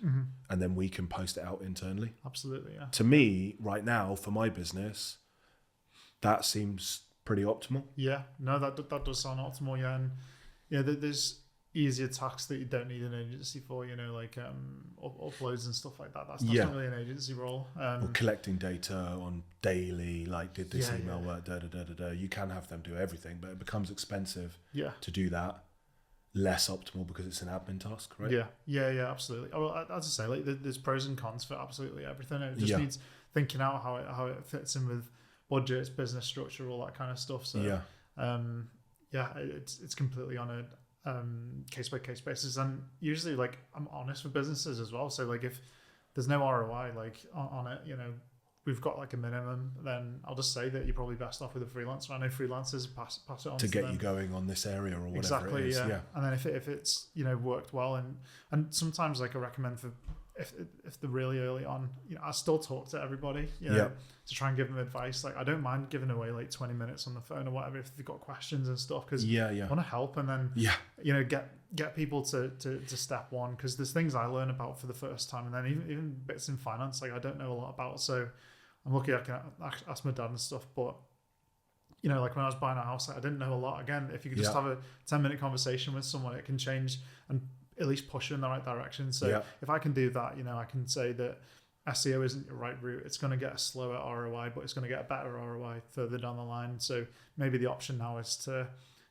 and then we can post it out internally. Absolutely, To me, right now, for my business, that seems pretty optimal. No, that does sound optimal. And there's easier tasks that you don't need an agency for, like uploads and stuff like that. That's not really an agency role. Or collecting data on daily, like did this email work, You can have them do everything, but it becomes expensive to do that. Less optimal because it's an admin task, right? Yeah, absolutely. Well, as I say, like there's pros and cons for absolutely everything. It just needs thinking out how it fits in with budgets, business structure, all that kind of stuff. So it's completely on a case by case basis, and usually like I'm honest with businesses as well. So like if there's no ROI like on it, we've got like a minimum, then I'll just say that you're probably best off with a freelancer. I know freelancers pass it on to get you going on this area or whatever it is. Yeah. And then if it's worked well, and sometimes like I recommend for if they're really early on, I still talk to everybody, to try and give them advice. Like I don't mind giving away like 20 minutes on the phone or whatever if they've got questions and stuff, because I want to help, and then get people to step one, because there's things I learn about for the first time, and then even bits in finance like I don't know a lot about, so I'm lucky I can ask my dad and stuff. But like when I was buying a house, I didn't know a lot. Again, if you could just have a 10-minute conversation with someone, it can change and at least push you in the right direction. So if I can do that, I can say that SEO isn't your right route. It's going to get a slower ROI, but it's going to get a better ROI further down the line. So maybe the option now is to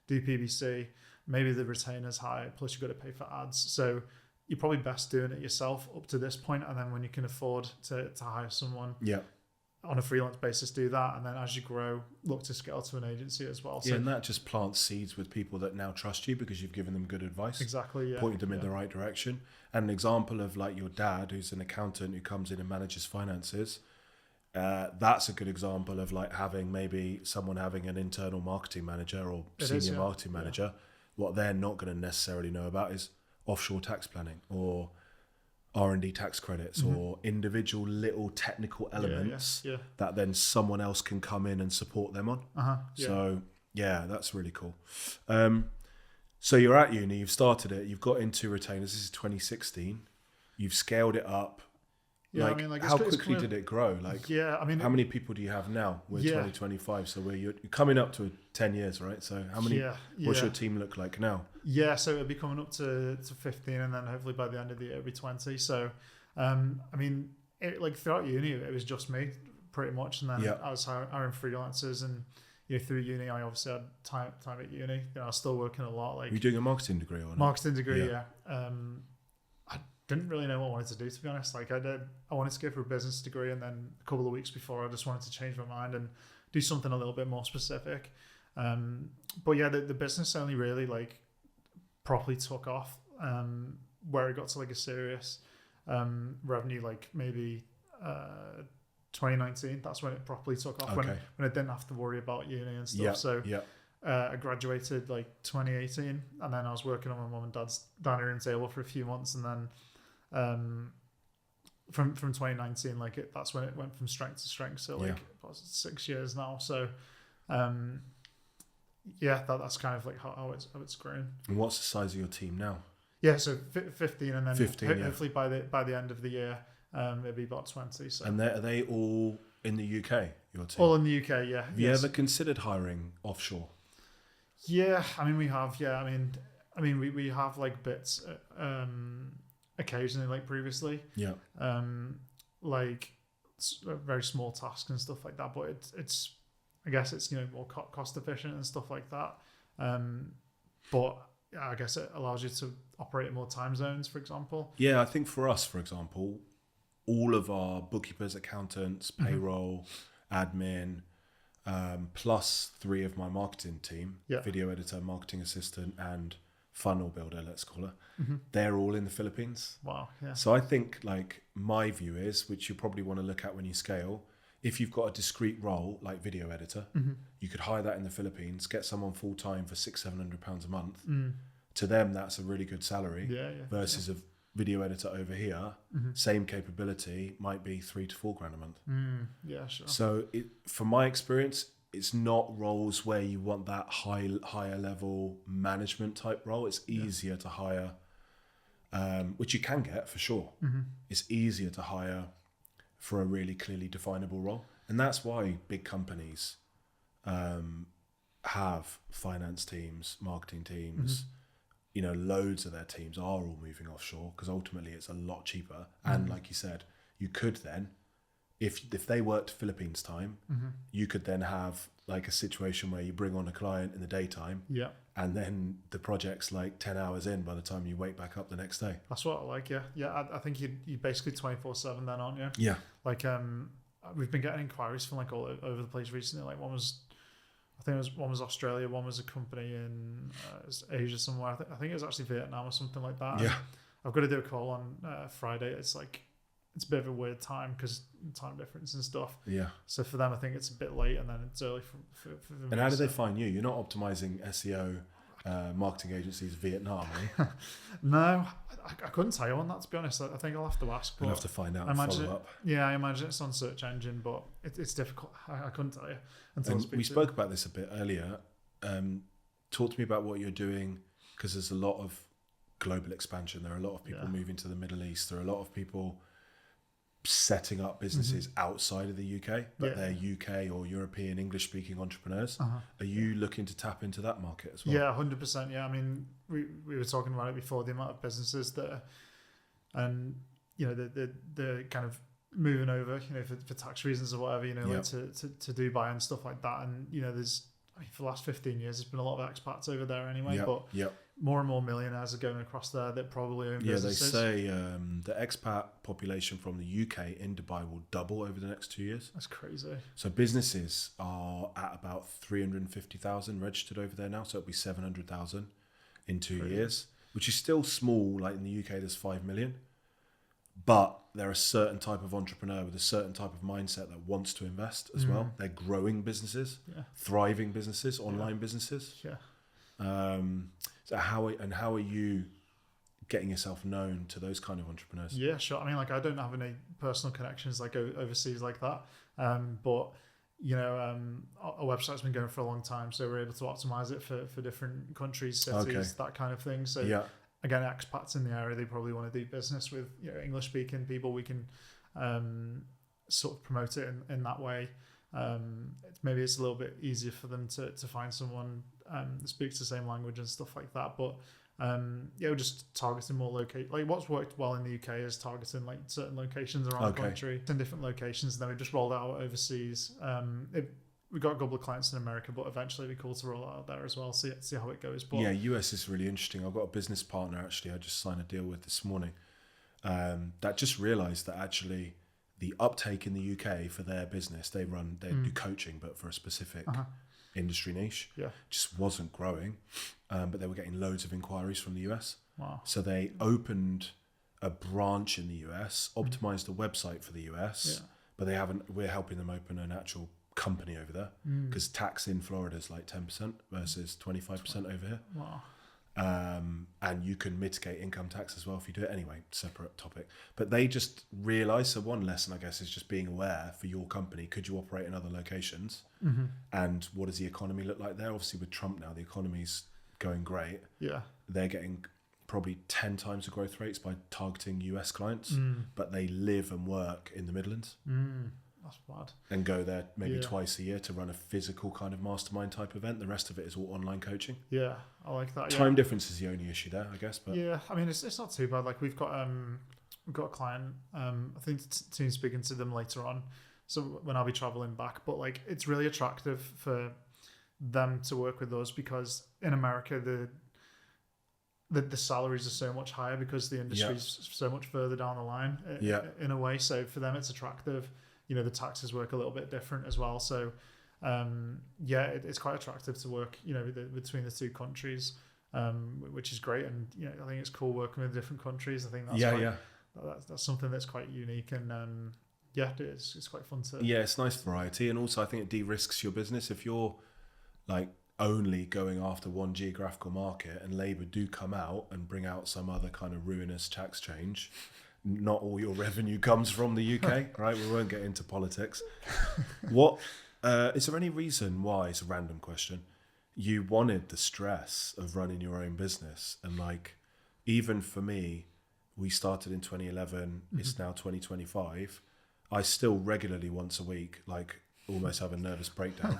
do PPC. Maybe the retainer's high, plus you've got to pay for ads. So you're probably best doing it yourself up to this point, and then when you can afford to hire someone on a freelance basis, do that, and then as you grow, look to scale to an agency as well. So and that just plants seeds with people that now trust you because you've given them good advice. Exactly, pointed them in the right direction. And an example of like your dad, who's an accountant who comes in and manages finances, that's a good example of like maybe someone having an internal marketing manager or senior marketing manager. What they're not going to necessarily know about is offshore tax planning or R&D tax credits or individual little technical elements that then someone else can come in and support them on. So that's really cool. So you're at uni, you've started it, you've got into retainers. This is 2016. You've scaled it up. How quickly did it grow? How many people do you have now? We're 2025, so you're coming up to 10 years, right? So how many? What's your team look like now? Yeah, so it'll be coming up to 15, and then hopefully by the end of the year it'll be 20. So, throughout uni, it was just me pretty much, and then I was hiring freelancers, and through uni, I obviously had time at uni. I was still working a lot. Like, were you doing a marketing degree or not? Marketing degree, I didn't really know what I wanted to do, to be honest. Like I wanted to go for a business degree, and then a couple of weeks before, I just wanted to change my mind and do something a little bit more specific. But the business only really like properly took off where it got to like a serious revenue, like maybe 2019. That's when it properly took off, when I didn't have to worry about uni and stuff. I graduated like 2018, and then I was working on my mum and dad's dining room table for a few months, and then from 2019, that's when it went from strength to strength. So about 6 years now. So that's kind of like how it's grown. And what's the size of your team now? Yeah, so 15, and then 15, hopefully by the end of the year, it'll be about 20. So. And are they all in the UK? Your team? All in the UK, yeah. Have you ever considered hiring offshore? Yeah, we have. Yeah, we have like bits occasionally, like previously. Yeah. Like very small tasks and stuff like that, but it's I guess it's more cost efficient and stuff like that. But I guess it allows you to operate in more time zones, for example. Yeah, I think for us, for example, all of our bookkeepers, accountants, payroll, admin, plus 3 of my marketing team, video editor, marketing assistant, and funnel builder, let's call her, they're all in the Philippines. Wow. Yeah. So I think like my view is, which you probably want to look at when you scale, if you've got a discrete role like video editor, you could hire that in the Philippines, get someone full time for £600-700 a month. To them, that's a really good salary. Versus a video editor over here, same capability, might be £3,000 to £4,000 a month. Yeah, sure. So from my experience, it's not roles where you want that higher level management type role. It's easier to hire, which you can get for sure. It's easier to hire for a really clearly definable role. And that's why big companies have finance teams, marketing teams, loads of their teams are all moving offshore because ultimately it's a lot cheaper. And like you said, you could then, if they worked Philippines time, you could then have like a situation where you bring on a client in the daytime, and then the project's like 10 hours in by the time you wake back up the next day. That's what I like. I think you basically 24/7 then, aren't you? Yeah. Like we've been getting inquiries from like all over the place recently. Like one was Australia, one was a company in Asia somewhere. I think it was actually Vietnam or something like that. Yeah. And I've got to do a call on Friday. It's a bit of a weird time because time difference and stuff. Yeah. So for them, I think it's a bit late, and then it's early for them. And how do they find you? You're not optimizing SEO marketing agencies Vietnam, are you? No, I couldn't tell you on that, to be honest. I think I'll have to ask. We'll have to find out and follow up. Yeah, I imagine it's on search engine, but it's difficult. I couldn't tell you. And we spoke about this a bit earlier. Talk to me about what you're doing, because there's a lot of global expansion. There are a lot of people moving to the Middle East. There are a lot of people setting up businesses outside of the UK, but they're UK or European English speaking entrepreneurs. Are you looking to tap into that market as well? Yeah, 100%. Yeah, I mean, we were talking about it before, the amount of businesses that and the kind of moving over, for tax reasons or whatever, like to Dubai and stuff like that. And there's, for the last 15 years, there's been a lot of expats over there anyway. But more and more millionaires are going across there that probably own businesses. They say the expat population from the UK in Dubai will double over the next 2 years. That's crazy. So businesses are at about 350,000 registered over there now. So it'll be 700,000 in 2 years, which is still small. Like in the UK, there's 5 million. But they're a certain type of entrepreneur with a certain type of mindset that wants to invest as well. They're growing businesses, thriving businesses, online businesses. So how are you getting yourself known to those kind of entrepreneurs? Yeah, sure. I mean, like I don't have any personal connections like overseas like that, but our website's been going for a long time, so we're able to optimize it for different countries, cities, that kind of thing. So again, expats in the area, they probably want to do business with English speaking people. We can sort of promote it in that way. Maybe it's a little bit easier for them to find someone that speaks the same language and stuff like that. But we're just targeting more like what's worked well in the UK is targeting like certain locations around the country, in different locations. And then we just rolled out overseas. We got a couple of clients in America, but eventually it'd be cool to roll out there as well. See how it goes. But US is really interesting. I've got a business partner actually I just signed a deal with this morning that just realised that actually the uptake in the UK for their business, they do coaching, but for a specific industry niche, just wasn't growing. But they were getting loads of inquiries from the US. Wow. So they opened a branch in the US, optimized a website for the US, but we're helping them open an actual company over there because tax in Florida is like 10% versus 25% over here. Wow. And you can mitigate income tax as well if you do it. Anyway, separate topic. But they just realised, so one lesson I guess is just being aware for your company, could you operate in other locations? And what does the economy look like there? Obviously with Trump now, the economy's going great. Yeah. They're getting probably 10 times the growth rates by targeting US clients, but they live and work in the Midlands. That's bad. And go there maybe twice a year to run a physical kind of mastermind type event. The rest of it is all online coaching. Yeah, I like that. Time difference is the only issue there, I guess. But I mean, it's not too bad. Like we've got a client. I think team's speaking to them later on. So when I'll be traveling back, but like it's really attractive for them to work with us because in America the salaries are so much higher because the industry's so much further down the line. In a way, so for them it's attractive. The taxes work a little bit different as well. So, it's quite attractive to work, between the two countries, which is great. And, I think it's cool working with different countries. I think that's something that's quite unique. And, it's quite fun to... Yeah, it's nice variety. And also I think it de-risks your business. If you're like only going after one geographical market and Labour do come out and bring out some other kind of ruinous tax change... Not all your revenue comes from the UK, right? We won't get into politics. What is there any reason why, it's a random question, you wanted the stress of running your own business? And like, even for me, we started in 2011, it's now 2025. I still regularly once a week, like almost have a nervous breakdown.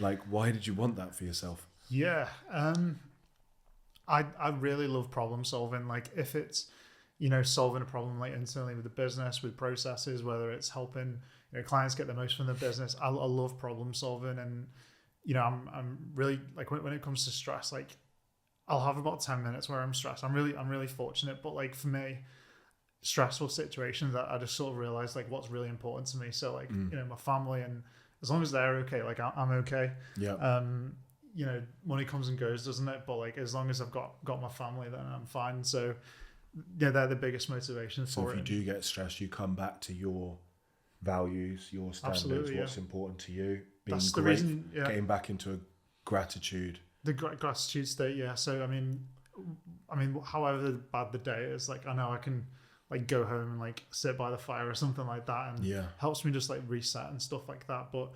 Like, why did you want that for yourself? Yeah. I really love problem solving. Like if it's, solving a problem like internally with the business, with processes, whether it's helping clients get the most from the business, I love problem solving. And I'm really like when it comes to stress, like I'll have about 10 minutes where I'm stressed. I'm really fortunate, but like for me, stressful situations that I just sort of realize like what's really important to me. So like my family, and as long as they're okay, like I'm okay. Yeah. Money comes and goes, doesn't it? But like as long as I've got my family, then I'm fine. So yeah, they're the biggest motivation for it. So if you do get stressed, you come back to your values, your standards, what's important to you. Being That's great, the reason. Yeah. Getting back into a gratitude. The gratitude state. Yeah. So I mean, however bad the day is, like I know I can like go home and like sit by the fire or something like that, and helps me just like reset and stuff like that. But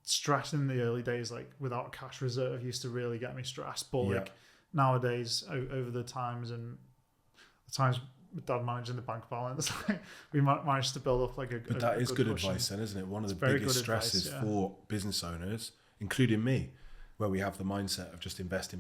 stress in the early days, like without a cash reserve, used to really get me stressed. But like nowadays, over the times with Dad managing the bank balance, we managed to build up like a. But that is good advice, then, isn't it? One of the biggest stresses for business owners, including me, where we have the mindset of just invest,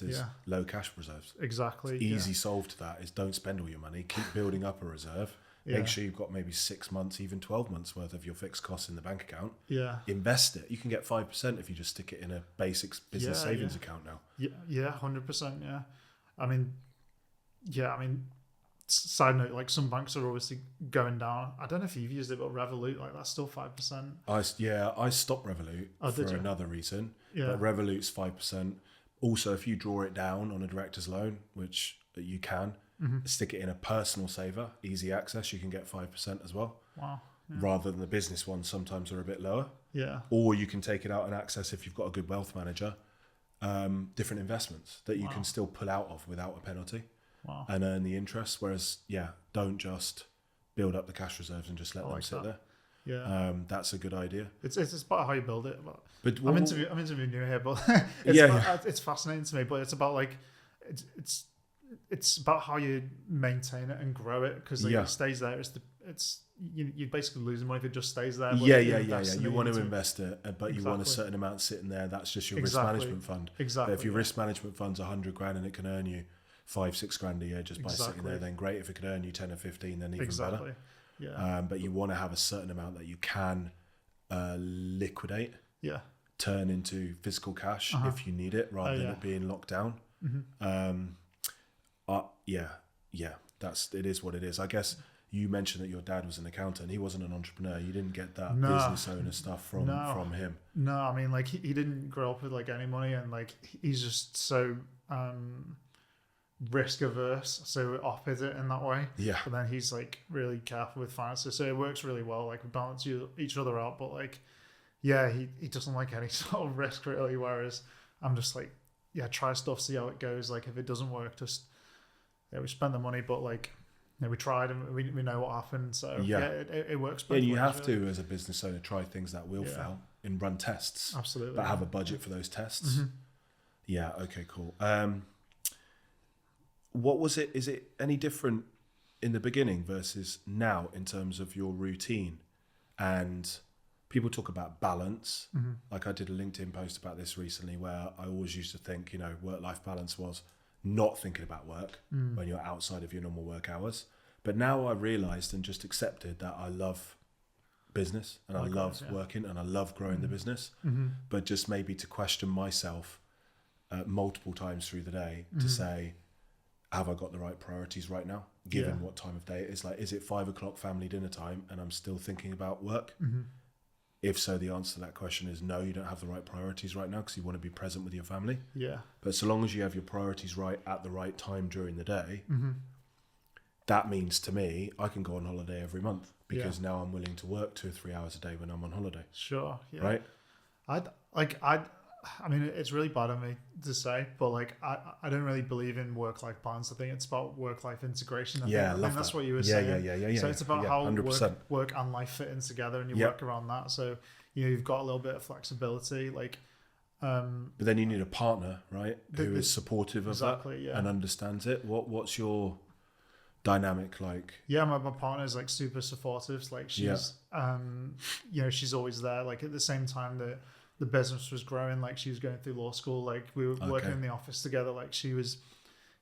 is low cash reserves. Exactly. Easy solve to that is don't spend all your money. Keep building up a reserve. Make sure you've got maybe 6 months, even 12 months worth of your fixed costs in the bank account. Yeah. Invest it. You can get 5% if you just stick it in a basic business savings account now. Yeah, 100%. Yeah. I mean, side note, like some banks are obviously going down. I don't know if you've used it, but Revolut, like that's still 5%. I stopped Revolut for another reason. Yeah. But Revolut's 5%. Also, if you draw it down on a director's loan, which you can, stick it in a personal saver, easy access, you can get 5% as well. Wow. Yeah. Rather than the business ones, sometimes are a bit lower. Yeah. Or you can take it out and access, if you've got a good wealth manager, different investments that you can still pull out of without a penalty. Wow. And earn the interest. Whereas, don't just build up the cash reserves and just let them sit there. Yeah, that's a good idea. It's about how you build it. But I'm interviewing you here, but it's fascinating to me. But it's about like it's about how you maintain it and grow it, because like, it stays there. You basically losing money if it just stays there. You want to invest it, but you want a certain amount sitting there. That's just your risk management fund. Exactly. But if your risk management fund's 100 grand and it can earn you 5-6 grand a year just by sitting there, then great. If it could earn you 10 or 15, then even better. Yeah. But you want to have a certain amount that you can liquidate, turn into physical cash if you need it, rather than it being locked down. It is what it is. I guess you mentioned that your dad was an accountant. He wasn't an entrepreneur. You didn't get that business owner stuff from him. No, I mean, like he didn't grow up with like any money, and like he's just so risk averse, so opposite in that way. Yeah. But then he's like really careful with finances, so it works really well. Like we balance each other out, but like, he doesn't like any sort of risk really. Whereas I'm just like, try stuff, see how it goes. Like if it doesn't work, just we spend the money, but like we tried and we know what happened. So it works. And you have to, as a business owner, try things that will fail and run tests. Absolutely. But have a budget for those tests. Yeah. Okay. Cool. What was it? Is it any different in the beginning versus now in terms of your routine? And people talk about balance. Like I did a LinkedIn post about this recently, where I always used to think, work-life balance was not thinking about work when you're outside of your normal work hours. But now I realized and just accepted that I love business and I love working and I love growing the business. But just maybe to question myself multiple times through the day to say, have I got the right priorities right now, given what time of day it is? Like, is it 5 o'clock family dinner time and I'm still thinking about work? If so, the answer to that question is no, you don't have the right priorities right now, because you want to be present with your family. Yeah. But so long as you have your priorities right at the right time during the day, that means to me, I can go on holiday every month, because now I'm willing to work 2 or 3 hours a day when I'm on holiday. Sure. Yeah. Right? I mean, it's really bad of me to say, but like, I don't really believe in work-life balance. I think it's about work-life integration. I think that's what you were saying. Yeah. So it's about how 100%. work and life fit in together, and you work around that. So, you've got a little bit of flexibility. Like, but then you need a partner, right? Who is supportive of that and understands it. What's your dynamic like? Yeah, my partner is like super supportive. Like she's, she's always there. Like at the same time that the business was growing. Like she was going through law school. Like we were working in the office together. Like she was,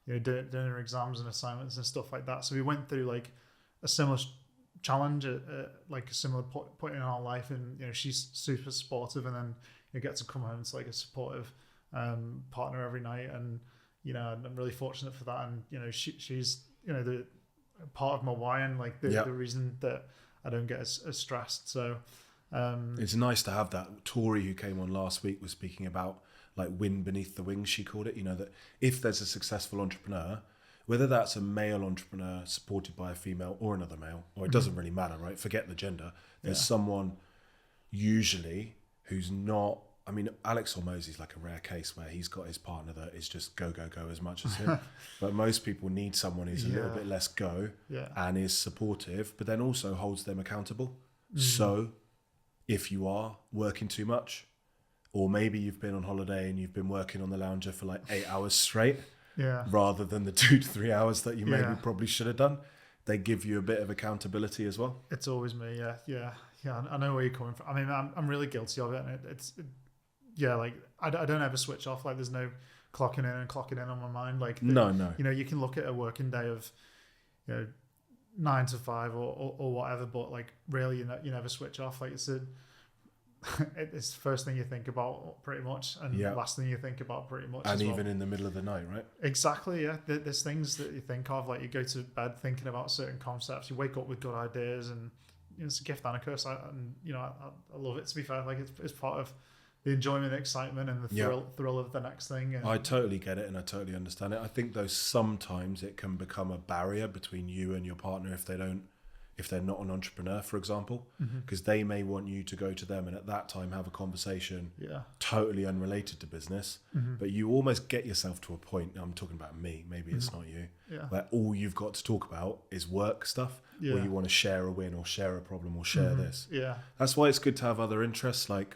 doing her exams and assignments and stuff like that. So we went through like a similar challenge at like a similar point in our life, and she's super supportive, and then you get to come home to like a supportive partner every night, and I'm really fortunate for that. And she's the part of my why, and like the reason that I don't get as stressed. So it's nice to have that. Tori, who came on last week, was speaking about like wind beneath the wings, she called it. That if there's a successful entrepreneur, whether that's a male entrepreneur supported by a female or another male, or it doesn't really matter, right? Forget the gender. There's someone usually who's not. I mean, Alex Hormozy's like a rare case where he's got his partner that is just go as much as him. But most people need someone who's a little bit less go and is supportive, but then also holds them accountable. So if you are working too much, or maybe you've been on holiday and you've been working on the lounger for like 8 hours straight, rather than the 2 to 3 hours that you maybe probably should have done, they give you a bit of accountability as well. It's always me. Yeah. I know where you're coming from. I mean, I'm really guilty of it, and like I don't ever switch off. Like there's no clocking in and clocking in on my mind. Like no. You can look at a working day of 9 to 5 or whatever, but like really you never switch off. Like it's the first thing you think about pretty much, and last thing you think about pretty much, and even in the middle of the night, right? Exactly. Yeah, there's things that you think of, like you go to bed thinking about certain concepts, you wake up with good ideas, and it's a gift and a curse. I love it, to be fair. Like it's part of the enjoyment, excitement, and the thrill of the next thing. And I totally get it, and I totally understand it. I think though sometimes it can become a barrier between you and your partner if they're not an entrepreneur, for example, because they may want you to go to them and at that time have a conversation totally unrelated to business, but you almost get yourself to a point, I'm talking about me, maybe it's not you, where all you've got to talk about is work stuff, where you want to share a win or share a problem or share this. That's why it's good to have other interests like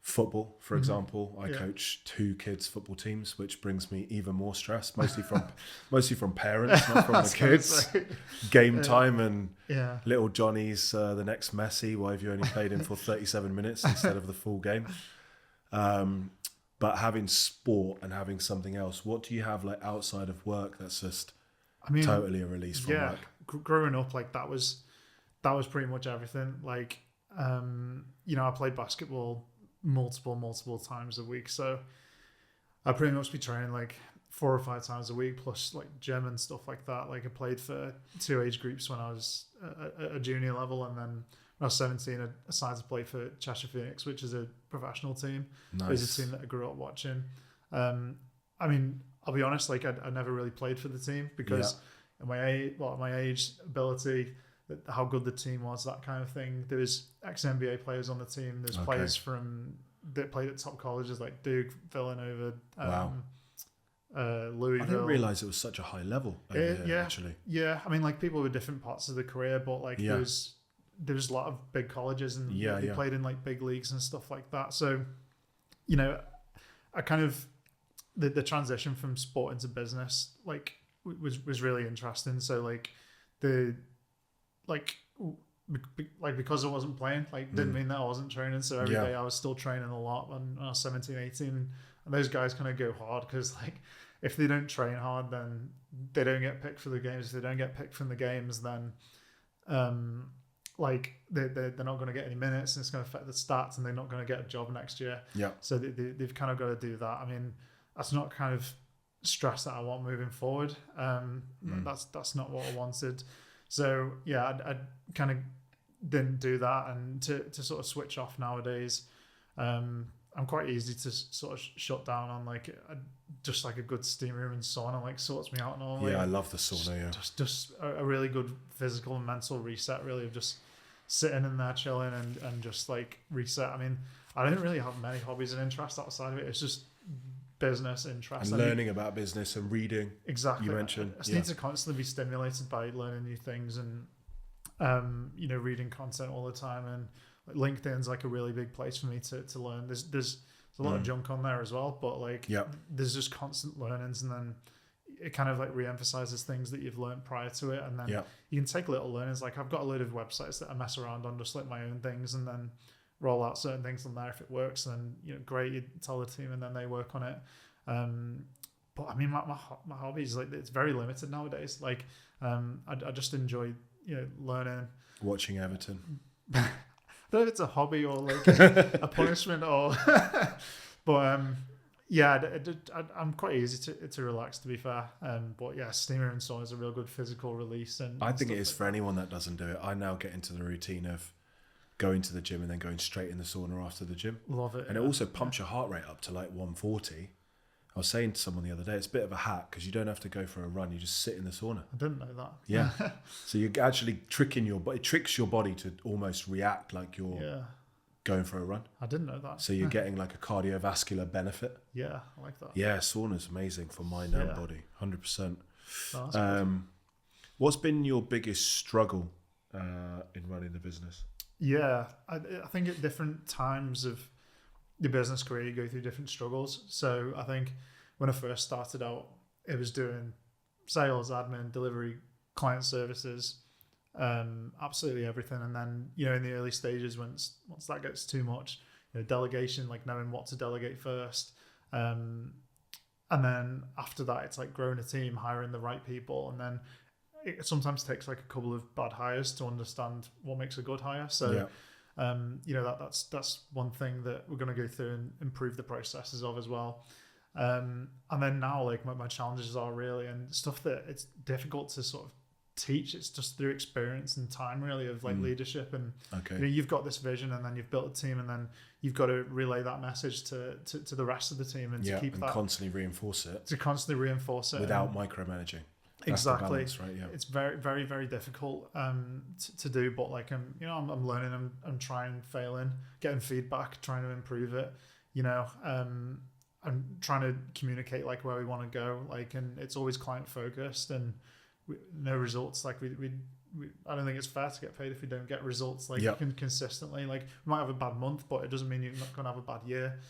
football, for example. I coach 2 kids' football teams, which brings me even more stress, mostly from parents, not from the kids. Game time and little Johnny's the next Messi. Why have you only played him for 37 minutes instead of the full game? But having sport and having something else, what do you have like outside of work that's just totally a release from work? Growing up, like that was pretty much everything. Like I played basketball multiple times a week, so I pretty much be training like 4 or 5 times a week, plus like gym and stuff like that. Like I played for 2 age groups when I was at a junior level, and then when I was 17 I decided to play for Cheshire Phoenix, which is a professional team. Nice. It was a team that I grew up watching. I mean, I'll be honest, like I never really played for the team because at my age, ability, how good the team was, that kind of thing. There was ex-NBA players on the team. There's players that played at top colleges like Duke, Villanova, Louisville. I didn't realise it was such a high level over here, actually. Yeah, I mean, like people with different parts of the career, but like there was a lot of big colleges, and they played in like big leagues and stuff like that. So, I kind of the transition from sport into business like was really interesting. So because I wasn't playing, like didn't mean that I wasn't training. So every day I was still training a lot when I was 17, 18. And those guys kind of go hard because like if they don't train hard, then they don't get picked for the games. If they don't get picked from the games, then like they're not going to get any minutes, and it's going to affect the stats, and they're not going to get a job next year. So they've kind of got to do that. I mean, that's not kind of stress that I want moving forward. That's not what I wanted. So I kind of didn't do that, and to sort of switch off nowadays, I'm quite easy to sort of shut down on like just like a good steam room and sauna like sorts me out normally. Yeah, I love the sauna. Just a really good physical and mental reset, really, of just sitting in there chilling and just like reset. I mean, I don't really have many hobbies and interests outside of it. It's just business interest and learning about business and reading. Exactly. You mentioned. I just need to constantly be stimulated by learning new things and reading content all the time. And like LinkedIn's like a really big place for me to learn. There's a lot of junk on there as well, but like there's just constant learnings, and then it kind of like re-emphasizes things that you've learned prior to it, and then you can take little learnings. Like I've got a load of websites that I mess around on, just like my own things, and then roll out certain things on there. If it works, then great. You tell the team, and then they work on it. But I mean, my hobbies, like, it's very limited nowadays. Like, I just enjoy learning, watching Everton. I don't know if it's a hobby or like a punishment or, but I'm quite easy to relax, to be fair. But yeah, steamer and sauna is a real good physical release, and I think it is for anyone that doesn't do it. I now get into the routine of going to the gym and then going straight in the sauna after the gym. Love it. And it also pumps your heart rate up to like 140. I was saying to someone the other day, it's a bit of a hack because you don't have to go for a run. You just sit in the sauna. I didn't know that. Yeah. So you're actually tricking your body. It tricks your body to almost react like you're going for a run. I didn't know that. So you're getting like a cardiovascular benefit. Yeah, I like that. Yeah, sauna's amazing for mind and body. 100%. Oh, that's good. What's been your biggest struggle in running the business? Yeah, I think at different times of your business career, you go through different struggles. So I think when I first started out, it was doing sales, admin, delivery, client services, absolutely everything. And then, in the early stages, once that gets too much, delegation, like knowing what to delegate first. And then after that, it's like growing a team, hiring the right people. And then it sometimes takes like a couple of bad hires to understand what makes a good hire. So, that's one thing that we're going to go through and improve the processes of as well. And then now, like, my challenges are really, and stuff that it's difficult to sort of teach. It's just through experience and time, really, of like leadership. And you've got this vision, and then you've built a team, and then you've got to relay that message to the rest of the team, and to keep that, constantly reinforce it. To constantly reinforce it without micromanaging. That's exactly. Balance, right? Yeah. It's very, very, very difficult to do, but like I'm learning, I'm trying, failing, getting feedback, trying to improve it. I'm trying to communicate like where we want to go, like, and it's always client focused, and no results. Like we I don't think it's fair to get paid if we don't get results like consistently. Like, we might have a bad month, but it doesn't mean you're not going to have a bad year.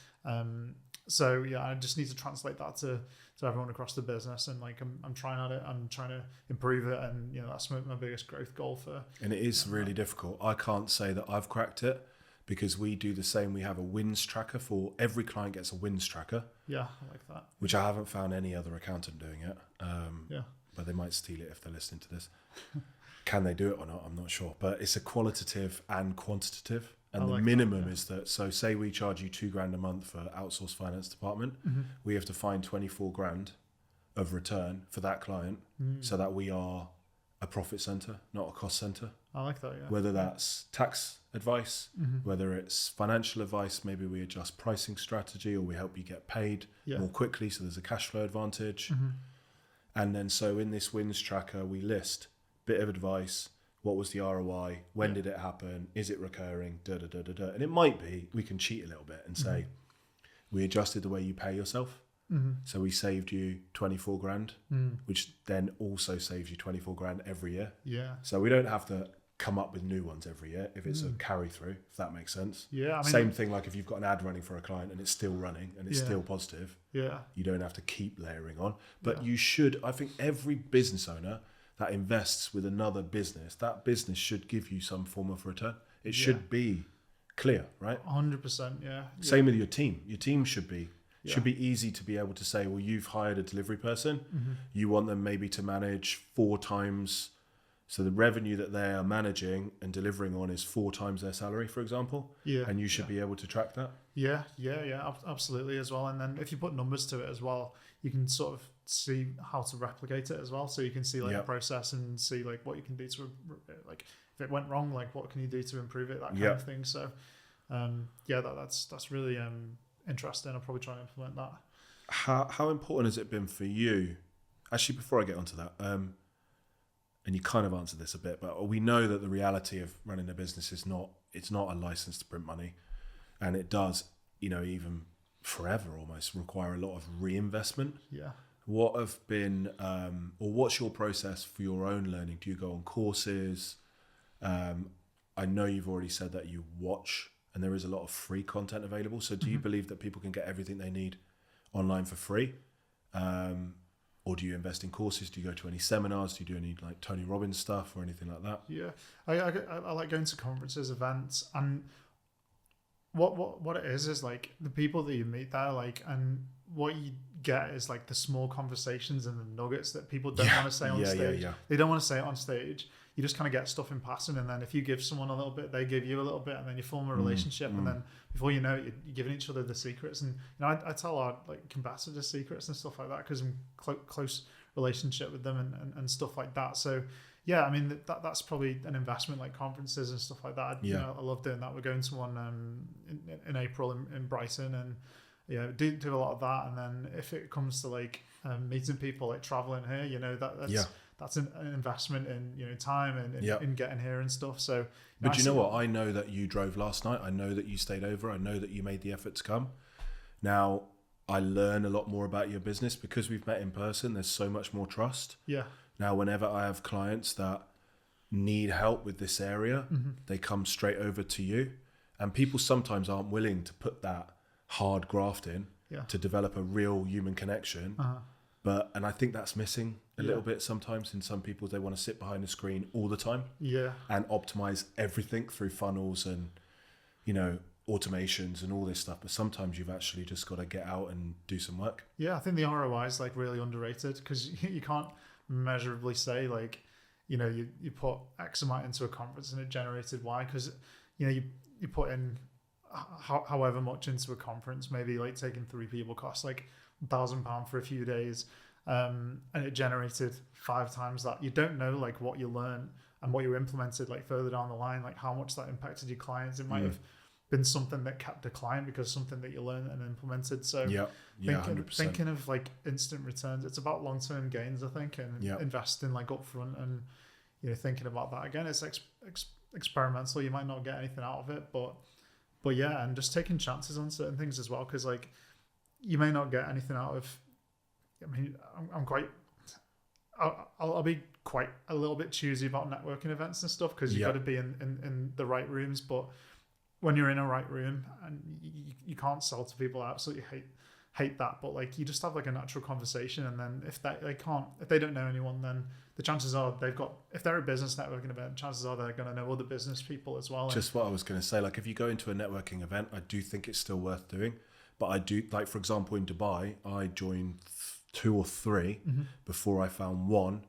So yeah, I just need to translate that to everyone across the business, and like I'm trying at it. I'm trying to improve it, and that's my biggest growth goal for. And it is really difficult. I can't say that I've cracked it because we do the same. We have a wins tracker for every client gets a wins tracker. Yeah, I like that. Which I haven't found any other accountant doing it. But they might steal it if they're listening to this. Can they do it or not? I'm not sure. But it's a qualitative and quantitative. And the minimum is that, so say we charge you $2,000 a month for outsourced finance department, we have to find 24 grand of return for that client so that we are a profit center, not a cost center. I like that, yeah. Whether that's tax advice, whether it's financial advice, maybe we adjust pricing strategy, or we help you get paid more quickly so there's a cash flow advantage. And then so in this wins tracker, we list bit of advice. What was the ROI? When did it happen? Is it recurring? And it might be, we can cheat a little bit and say, we adjusted the way you pay yourself. So we saved you 24 grand, which then also saves you 24 grand every year. Yeah. So we don't have to come up with new ones every year if it's a carry through, if that makes sense. Yeah. I mean, same thing like if you've got an ad running for a client and it's still running and it's still positive. Yeah. You don't have to keep layering on. But you should, I think every business owner that invests with another business, that business should give you some form of return. It should be clear, right? 100%, yeah. Same with your team. Your team should be easy to be able to say, well, you've hired a delivery person. You want them maybe to manage 4 times. So the revenue that they are managing and delivering on is 4 times their salary, for example. Yeah. And you should be able to track that. Yeah, absolutely as well. And then if you put numbers to it as well, you can sort of see how to replicate it as well. So you can see like the process and see like what you can do to, like, if it went wrong, like what can you do to improve it, that kind of thing. So that's really interesting. I'll probably try and implement that. How important has it been for you? Actually, before I get onto that, and you kind of answered this a bit, but we know that the reality of running a business is it's not a license to print money, and it does, even forever almost require a lot of reinvestment. Yeah. What have been, or what's your process for your own learning? Do you go on courses? I know you've already said that you watch, and there is a lot of free content available. So do you believe that people can get everything they need online for free? Or do you invest in courses? Do you go to any seminars? Do you do any like Tony Robbins stuff or anything like that? Yeah, I like going to conferences, events, and what it is like the people that you meet there, like, and what you get is like the small conversations and the nuggets that people don't want to say on stage. They don't want to say it on stage. You just kind of get stuff in passing, and then if you give someone a little bit, they give you a little bit, and then you form a relationship, and then before you know it, you're giving each other the secrets. And I tell our like competitors secrets and stuff like that because I'm close relationship with them and stuff like that. So yeah, I mean that's probably an investment, like conferences and stuff like that. I love doing that. We're going to one in April in Brighton, and do a lot of that. And then if it comes to like meeting people, like traveling here, that's an investment in time and in getting here and stuff. So, but you know what? I know that you drove last night. I know that you stayed over. I know that you made the effort to come. Now, I learn a lot more about your business because we've met in person. There's so much more trust. Yeah. Now, whenever I have clients that need help with this area, they come straight over to you. And people sometimes aren't willing to put that hard graft in to develop a real human connection. And I think that's missing a little bit sometimes in some people. They want to sit behind a screen all the time and optimize everything through funnels and, automations and all this stuff. But sometimes you've actually just got to get out and do some work. Yeah, I think the ROI is like really underrated because you can't measurably say like, you put X amount into a conference and it generated Y because, you put in however much into a conference, maybe like taking 3 people costs like £1,000 for a few days, and it generated 5 times that. You don't know like what you learn and what you implemented like further down the line, like how much that impacted your clients. It might have been something that kept the client because something that you learned and implemented. So thinking of like instant returns, it's about long-term gains, I think, and investing like upfront and thinking about that. Again, it's experimental. You might not get anything out of it, but yeah, and just taking chances on certain things as well, because like you may not get anything out of. I mean, I'll be quite a little bit choosy about networking events and stuff because you've got to be in the right rooms. But when you're in a right room and you can't sell to people, I absolutely hate that. But like you just have like a natural conversation, and then if they don't know anyone, then the chances are if they're a business networking event, chances are they're going to know other business people as well. Just what I was going to say, like if you go into a networking event, I do think it's still worth doing. But I do, like for example, in Dubai, I joined 2 or 3 before I found one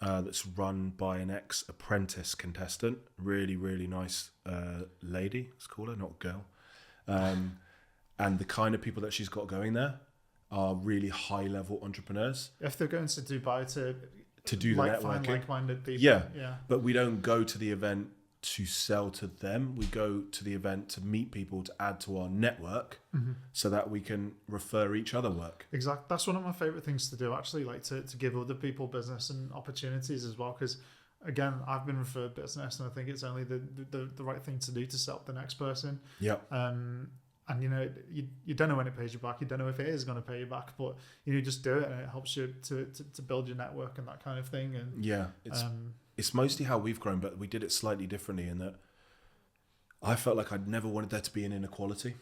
that's run by an ex-apprentice contestant. Really, really nice lady, let's call her, not girl. And the kind of people that she's got going there are really high-level entrepreneurs. If they're going to Dubai to do the networking, find like-minded people. Yeah. But we don't go to the event to sell to them. We go to the event to meet people, to add to our network so that we can refer each other work. Exactly. That's one of my favorite things to do, actually, like to give other people business and opportunities as well. Because again, I've been referred business, and I think it's only the right thing to do to sell the next person. Yeah. And you don't know when it pays you back. You don't know if it is going to pay you back, but you just do it, and it helps you to build your network and that kind of thing. And it's mostly how we've grown, but we did it slightly differently in that I felt like I'd never wanted there to be an inequality.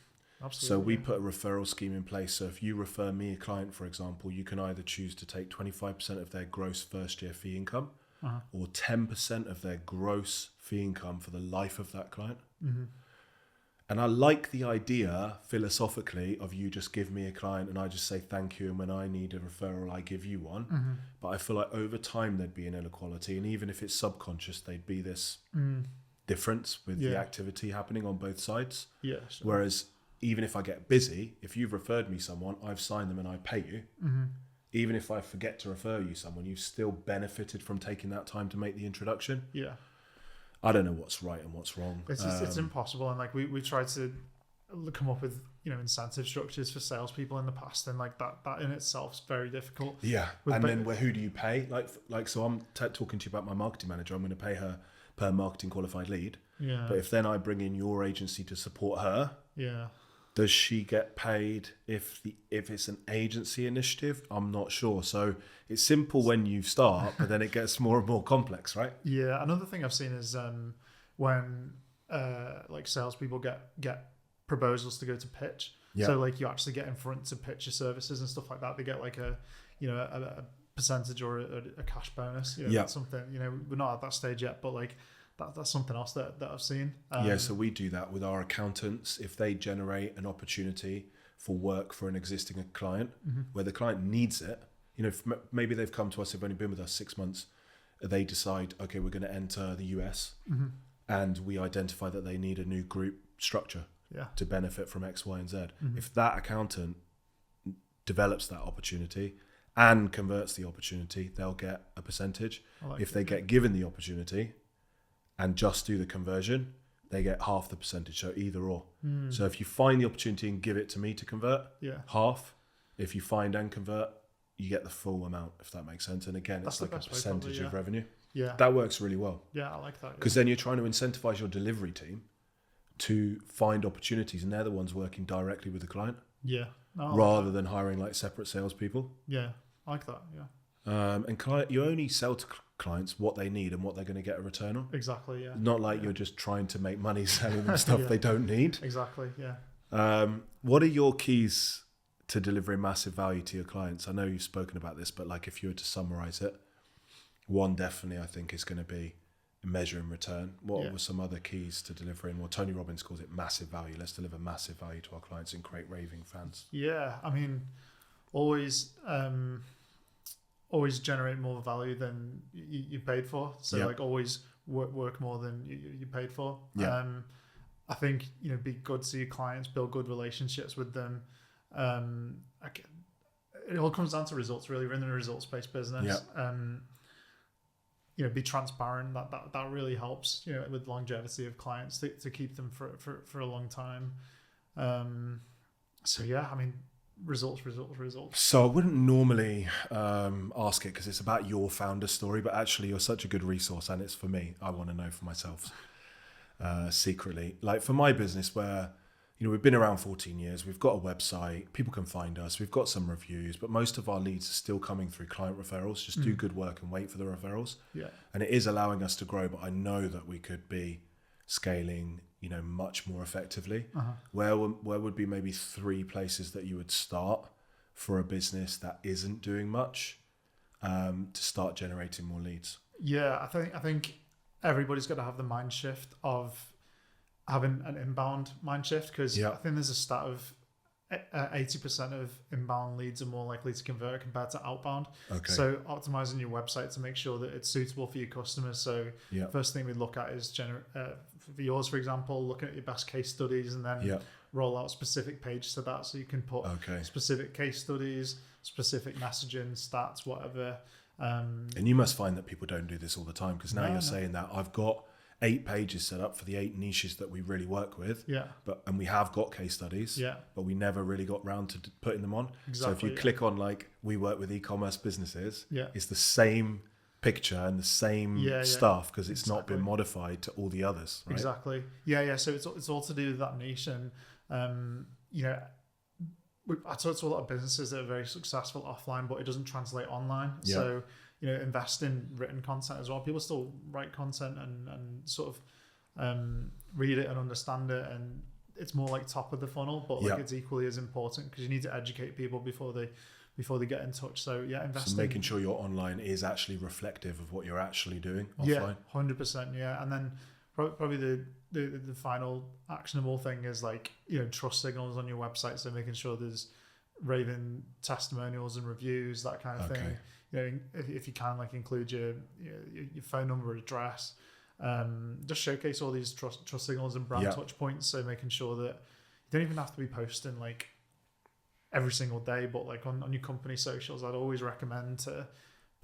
Absolutely. So we put a referral scheme in place. So if you refer me a client, for example, you can either choose to take 25% of their gross first year fee income or 10% of their gross fee income for the life of that client. And I like the idea philosophically of you just give me a client and I just say thank you, and when I need a referral I give you one. But I feel like over time there'd be an inequality, and even if it's subconscious, there'd be this difference with the activity happening on both sides. Yeah, sure. Whereas even if I get busy, if you've referred me someone, I've signed them and I pay you. Even if I forget to refer you someone, you've still benefited from taking that time to make the introduction. Yeah. I don't know what's right and what's wrong. It's impossible, and like we tried to come up with incentive structures for salespeople in the past, and like that in itself is very difficult. Yeah, and then who do you pay? Like so, I'm talking to you about my marketing manager. I'm going to pay her per marketing qualified lead. Yeah. But if then I bring in your agency to support her, does she get paid if it's an agency initiative? I'm not sure. So it's simple when you start, but then it gets more and more complex, right? Yeah. Another thing I've seen is when like salespeople get proposals to go to pitch. Yeah. So like you actually get in front to pitch your services and stuff like that. They get like a percentage or a cash bonus. Something. We're not at that stage yet, but like that's something else that I've seen. So we do that with our accountants. If they generate an opportunity for work for an existing client, where the client needs it, maybe they've come to us, they've only been with us 6 months, they decide, okay, we're going to enter the US, and we identify that they need a new group structure to benefit from X, Y, and Z. If that accountant develops that opportunity and converts the opportunity, they'll get a percentage. If they get given the opportunity and just do the conversion, they get half the percentage, so either or. So if you find the opportunity and give it to me to convert, half. If you find and convert, you get the full amount, if that makes sense. And again, it's like a percentage of revenue. Yeah. That works really well. Yeah, I like that. Because then you're trying to incentivize your delivery team to find opportunities, and they're the ones working directly with the client. Yeah. Rather than hiring like separate salespeople. Yeah, I like that. Yeah. And you only sell to clients what they need and what they're going to get a return on. Exactly. Yeah. Not like you're just trying to make money selling them stuff they don't need. Exactly. Yeah. What are your keys to delivering massive value to your clients? I know you've spoken about this, but like if you were to summarize it, one definitely I think is going to be measuring return. What were some other keys to delivering? Well, Tony Robbins calls it massive value. Let's deliver massive value to our clients and create raving fans. Yeah, I mean, always generate more value than you paid for. So like always work more than you paid for. Yeah. I think be good to your clients, build good relationships with them. It all comes down to results. Really, we're in a results-based business. Be transparent. That really helps. With longevity of clients to keep them for a long time. So yeah, I mean, results. So I wouldn't normally ask it because it's about your founder story, but actually you're such a good resource, and it's for me. I want to know for myself secretly. Like for my business, where we've been around 14 years, we've got a website, people can find us, we've got some reviews, but most of our leads are still coming through client referrals. Just do good work and wait for the referrals. Yeah. And it is allowing us to grow, but I know that we could be scaling, much more effectively. Where would be maybe 3 places that you would start for a business that isn't doing much to start generating more leads? Yeah, I think everybody's got to have the mind shift of having an inbound mind shift, because I think there's a stat of 80% of inbound leads are more likely to convert compared to outbound. Okay. So optimizing your website to make sure that it's suitable for your customers. So first thing we look at is for yours, for example, looking at your best case studies and then roll out specific pages to that. So you can put specific case studies, specific messaging, stats, whatever. And you must find that people don't do this all the time, because now you're saying that I've got 8 pages set up for the 8 niches that we really work with. Yeah. And we have got case studies. Yeah. But we never really got round to putting them on. Exactly. So if you click on like we work with e-commerce businesses, it's the same picture and the same stuff, because it's not been modified to all the others. Right? Exactly. Yeah. So it's all to do with that niche, and I talk to a lot of businesses that are very successful offline, but it doesn't translate online. Yeah. So invest in written content as well. People still write content and sort of read it and understand it, and it's more like top of the funnel, but like it's equally as important, because you need to educate people before they get in touch. So invest in making sure your online is actually reflective of what you're actually doing offline. 100%. Yeah, and then probably the final actionable thing is like trust signals on your website. So making sure there's raving testimonials and reviews, that kind of thing. If you can, like include your phone number, address, just showcase all these trust signals and brand touch points. So making sure that you don't even have to be posting like every single day, but like on your company socials, I'd always recommend to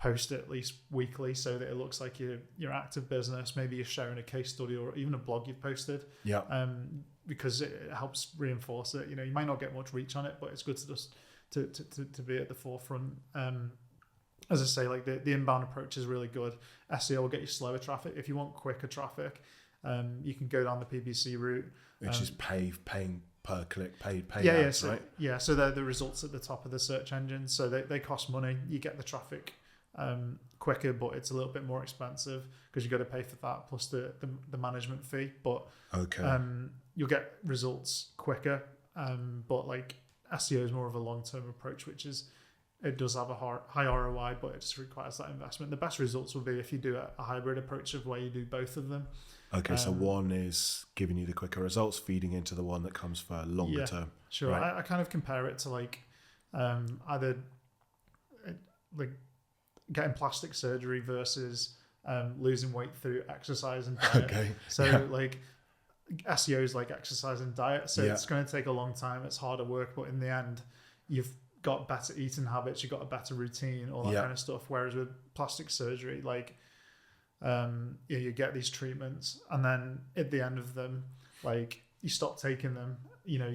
post it at least weekly, so that it looks like you're active business. Maybe you're sharing a case study or even a blog you've posted. Because it helps reinforce it. You might not get much reach on it, but it's good to just to be at the forefront. As I say, like the inbound approach is really good. SEO will get you slower traffic. If you want quicker traffic, you can go down the PPC route, which is paying per click, paid ads, right? Yeah, so they're the results at the top of the search engine. So they cost money. You get the traffic quicker, but it's a little bit more expensive because you got to pay for that plus the management fee. But you'll get results quicker. But like SEO is more of a long-term approach, which is it does have a high ROI, but it just requires that investment. The best results will be if you do a hybrid approach of where you do both of them. Okay, so one is giving you the quicker results, feeding into the one that comes for longer term. Sure. Right. I kind of compare it to like either like getting plastic surgery versus losing weight through exercise and diet. Okay. So like SEO is like exercise and diet. So it's going to take a long time. It's harder work, but in the end, you've got better eating habits. You've got a better routine, all that kind of stuff. Whereas with plastic surgery, like you get these treatments, and then at the end of them, like you stop taking them. You know,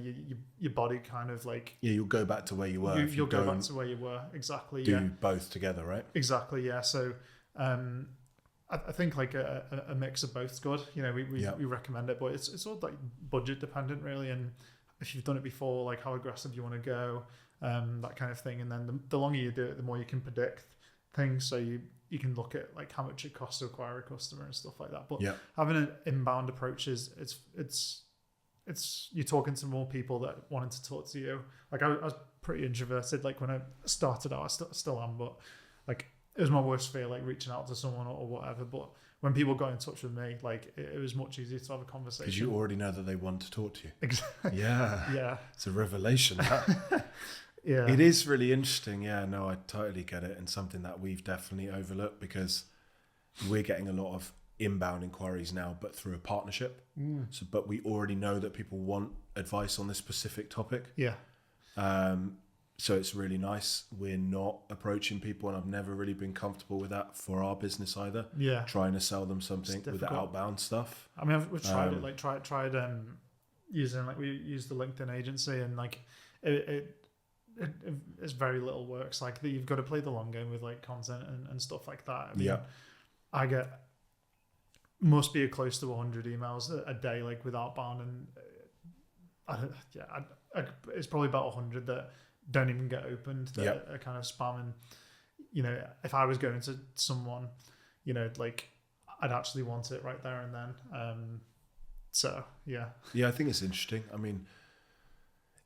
your body kind of like you'll go back to where you were. You'll go back to where you were. Exactly. Do both together, right? Exactly. Yeah. So I think like a mix of both is good. You know, we recommend it, but it's all like budget dependent really, and if you've done it before, like how aggressive you want to go, that kind of thing. And then the longer you do it, the more you can predict things. So you can look at like how much it costs to acquire a customer and stuff like that. But having an inbound approach it's you're talking to more people that wanted to talk to you. Like I was pretty introverted like when I started out. I still am, but like it was my worst fear, like reaching out to someone or whatever. But when people got in touch with me, like it was much easier to have a conversation. Because you already know that they want to talk to you. Exactly. Yeah. It's a revelation. Yeah. It is really interesting. Yeah, no, I totally get it. And something that we've definitely overlooked because we're getting a lot of inbound inquiries now, but through a partnership. So, but we already know that people want advice on this specific topic. Yeah. So it's really nice. We're not approaching people, and I've never really been comfortable with that for our business either. Yeah. Trying to sell them something with the outbound stuff. I mean, we've tried it. Like tried using like we used the LinkedIn agency, and like it's very little works. Like you've got to play the long game with like content and stuff like that. I mean, I get must be close to 100 emails a day, like with outbound, and it's probably about 100 that don't even get opened, that are kind of spam. And you know, if I was going to someone, you know, like I'd actually want it right there and then. So yeah, I think it's interesting. I mean,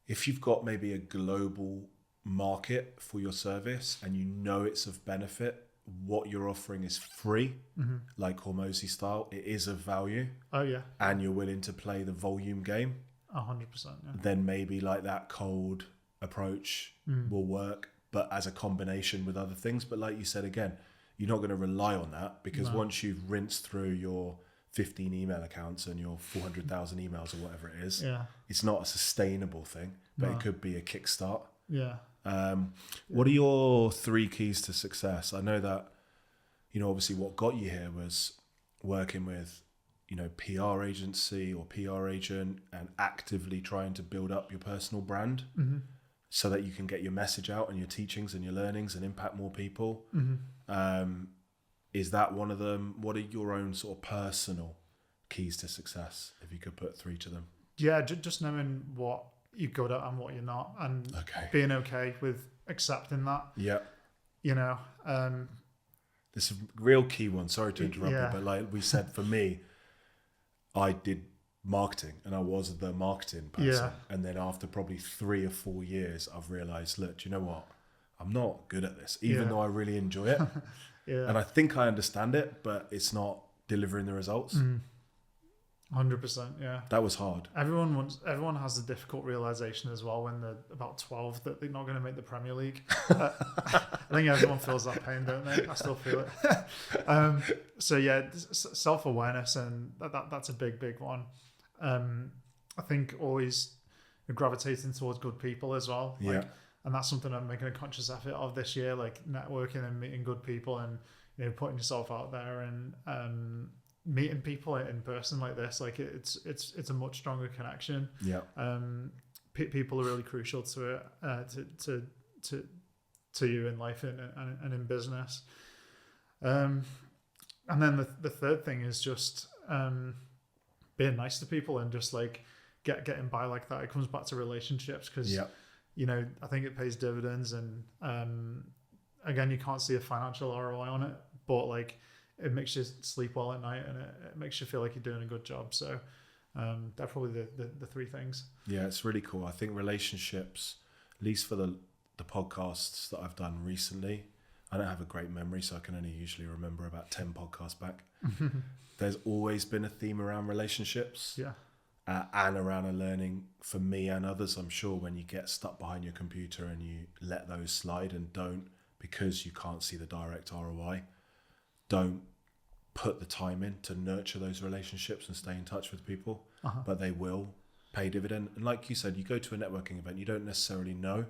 if you've got maybe a global market for your service and you know it's of benefit, what you're offering is free, like Hormozy style, it is of value. Oh yeah. And you're willing to play the volume game. 100%. Then maybe like that cold approach will work, but as a combination with other things. But like you said, again, you're not going to rely on that because once you've rinsed through your 15 email accounts and your 400,000 emails or whatever it is, it's not a sustainable thing, but it could be a kickstart. Yeah. What are your 3 keys to success? I know that, you know, obviously what got you here was working with, you know, PR agency or PR agent and actively trying to build up your personal brand so that you can get your message out and your teachings and your learnings and impact more people. Is that one of them? What are your own sort of personal keys to success, if you could put 3 to them? Yeah, just knowing what you're good at and what you're not, and being okay with accepting that. Yeah. You know, this is a real key one. Sorry to interrupt you, but like we said, for me, I did marketing and I was the marketing person. Yeah. And then after probably 3 or 4 years, I've realized, look, do you know what? I'm not good at this, even though I really enjoy it. And I think I understand it, but it's not delivering the results. 100%. Yeah. That was hard. Everyone has a difficult realization as well when they're about 12 that they're not going to make the Premier League. I think everyone feels that pain, don't they? I still feel it. So yeah, self-awareness, and that's a big one. I think always gravitating towards good people as well. Like, and that's something I'm making a conscious effort of this year, like networking and meeting good people, and you know, putting yourself out there and meeting people in person like this. Like it's a much stronger connection. Yeah. People are really crucial to it, to you in life and in business. And then the third thing is just being nice to people and just like getting by like that. It comes back to relationships because you know, I think it pays dividends, and again, you can't see a financial ROI on it, but like it makes you sleep well at night, and it makes you feel like you're doing a good job. So they're probably the 3 things. Yeah, it's really cool. I think relationships, at least for the the podcasts that I've done recently, I don't have a great memory, so I can only usually remember about 10 podcasts back. There's always been a theme around relationships. Yeah. And around a learning for me and others, I'm sure, when you get stuck behind your computer and you let those slide and don't, because you can't see the direct ROI, don't put the time in to nurture those relationships and stay in touch with people, but they will pay dividend. And like you said, you go to a networking event, you don't necessarily know,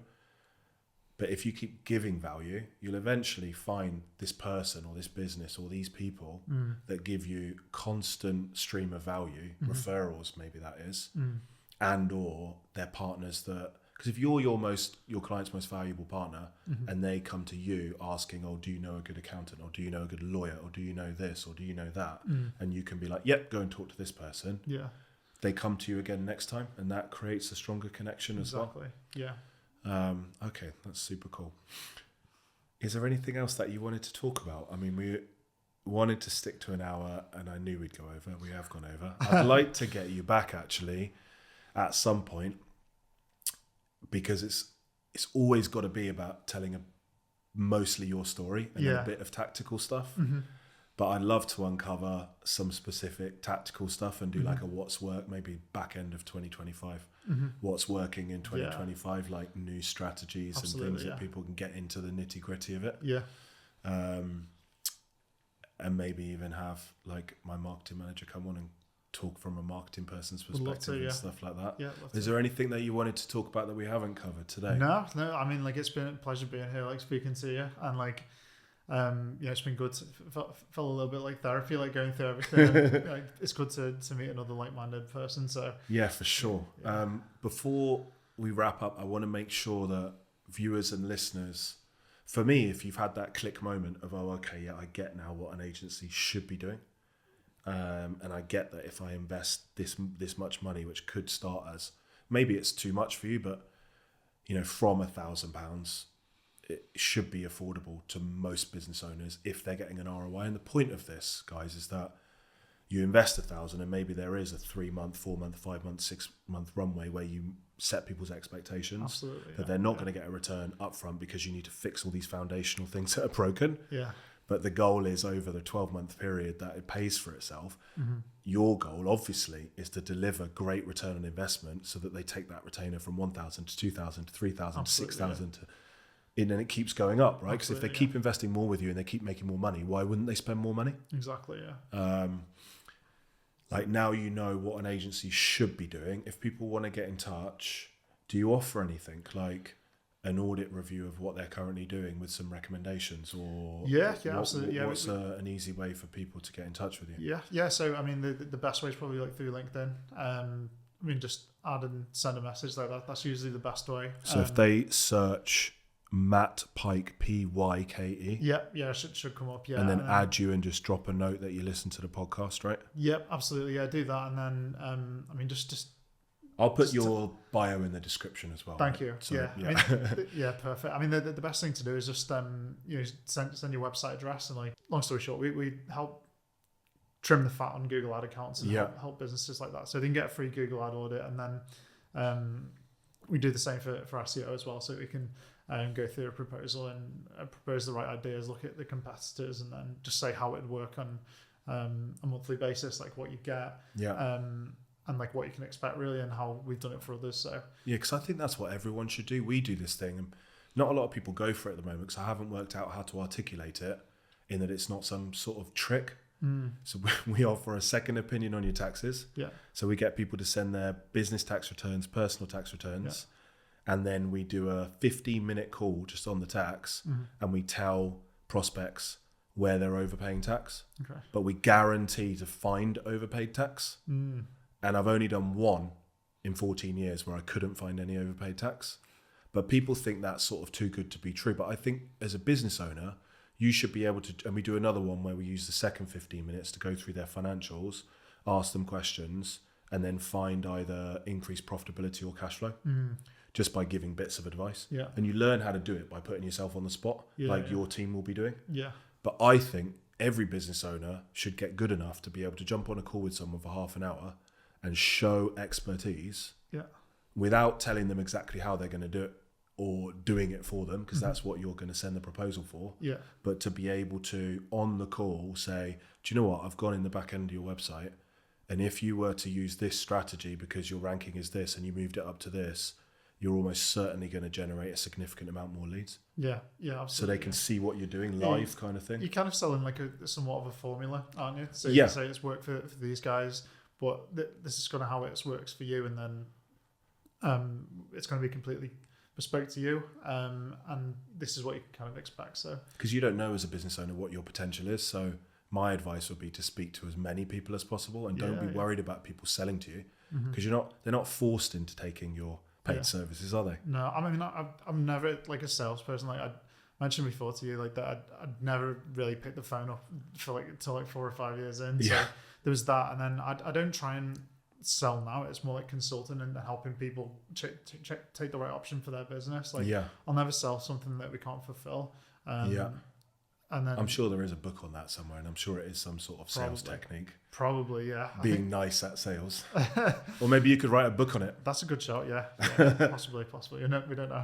but if you keep giving value, you'll eventually find this person or this business or these people that give you constant stream of value, referrals maybe that is, and or they're partners that, because if you're your client's most valuable partner and they come to you asking, oh, do you know a good accountant, or do you know a good lawyer, or do you know this, or do you know that, and you can be like, yep, go and talk to this person. Yeah. They come to you again next time, and that creates a stronger connection as well. Exactly. Yeah. Okay, that's super cool. Is there anything else that you wanted to talk about? I mean, we wanted to stick to an hour, and I knew we'd go over. We have gone over. I'd like to get you back actually at some point, because it's always got to be about telling mostly your story and then a bit of tactical stuff. But I'd love to uncover some specific tactical stuff and do like a what's work, maybe back end of 2025. What's working in 2025, like new strategies and things that people can get into the nitty gritty of it. Yeah. And maybe even have like my marketing manager come on and talk from a marketing person's perspective and stuff like that. Yeah. Is there anything that you wanted to talk about that we haven't covered today? No. I mean, like, it's been a pleasure being here, like speaking to you, and like, it's been good. Felt a little bit like therapy, like going through everything. Like, it's good to meet another like-minded person. So yeah, for sure. Yeah. Before we wrap up, I want to make sure that viewers and listeners, for me, if you've had that click moment of, oh, okay, yeah, I get now what an agency should be doing, and I get that if I invest this much money, which could start as, maybe it's too much for you, but from £1,000. It should be affordable to most business owners if they're getting an ROI. And the point of this, guys, is that you invest $1,000 and maybe there is a 3-month, 4-month, 5-month, 6-month runway where you set people's expectations. Absolutely, that they're not going to get a return upfront because you need to fix all these foundational things that are broken. Yeah. But the goal is over the 12-month period that it pays for itself. Your goal, obviously, is to deliver great return on investment so that they take that retainer from 1,000 to 2,000 to 3,000 to 6,000 to... And it keeps going up, right? Because if they keep investing more with you and they keep making more money, why wouldn't they spend more money? Exactly, yeah. Like, now you know what an agency should be doing. If people want to get in touch, do you offer anything like an audit review of what they're currently doing with some recommendations, or absolutely. What's an easy way for people to get in touch with you? Yeah. So I mean, the best way is probably like through LinkedIn. I mean, just add and send a message like that. That's usually the best way. So if they search Matt Pyke, Pyke. Yeah, should come up. Yeah, and then add you and just drop a note that you listen to the podcast, right? Yep, absolutely. Yeah, do that, and then I mean, just I'll put your bio in the description as well. Thank you. So, yeah. I mean, yeah, perfect. I mean, the best thing to do is just send your website address, and like, long story short, we help trim the fat on Google Ad accounts and help businesses like that, so they can get a free Google Ad audit, and then we do the same for SEO as well, so we can go through a proposal and propose the right ideas, look at the competitors, and then just say how it'd work on a monthly basis, like what you get, and like what you can expect really, and how we've done it for others. So yeah, because I think that's what everyone should do. We do this thing, and not a lot of people go for it at the moment because I haven't worked out how to articulate it in that it's not some sort of trick. So we offer a second opinion on your taxes. Yeah. So we get people to send their business tax returns, personal tax returns. Yeah. And then we do a 15-minute call just on the tax, and we tell prospects where they're overpaying tax. Okay. But we guarantee to find overpaid tax. And I've only done one in 14 years where I couldn't find any overpaid tax. But people think that's sort of too good to be true. But I think as a business owner, you should be able to, and we do another one where we use the second 15 minutes to go through their financials, ask them questions, and then find either increased profitability or cash flow. Just by giving bits of advice. Yeah. And you learn how to do it by putting yourself on the spot, your team will be doing. Yeah. But I think every business owner should get good enough to be able to jump on a call with someone for half an hour and show expertise without telling them exactly how they're going to do it or doing it for them, because that's what you're going to send the proposal for. Yeah. But to be able to, on the call, say, do you know what, I've gone in the back end of your website, and if you were to use this strategy because your ranking is this and you moved it up to this, you're almost certainly going to generate a significant amount more leads. Yeah, absolutely. So they can see what you're doing live, kind of thing. You're kind of selling like somewhat of a formula, aren't you? So yeah. You can say it's worked for these guys, but this is kind of how it works for you, and then it's going to be completely bespoke to you, and this is what you can kind of expect. So because you don't know as a business owner what your potential is, so my advice would be to speak to as many people as possible, and don't be worried about people selling to you, because they're not forced into taking your paid services, are they? No, I mean, I'm never like a salesperson. Like I mentioned before to you, like that I'd never really picked the phone up for until 4 or 5 years in. So there was that, and then I don't try and sell now. It's more like consulting and helping people take the right option for their business. Like I'll never sell something that we can't fulfill. And then I'm sure there is a book on that somewhere, and I'm sure it is some sort of sales technique. Probably, yeah. Being nice at sales. Or maybe you could write a book on it. That's a good shout, yeah. Possibly. We don't know.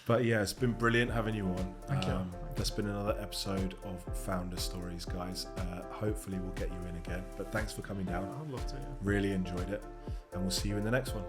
But yeah, it's been brilliant having you on. Thank you. That's been another episode of Founder Stories, guys. Hopefully we'll get you in again. But thanks for coming down. I'd love to, yeah. Really enjoyed it. And we'll see you in the next one.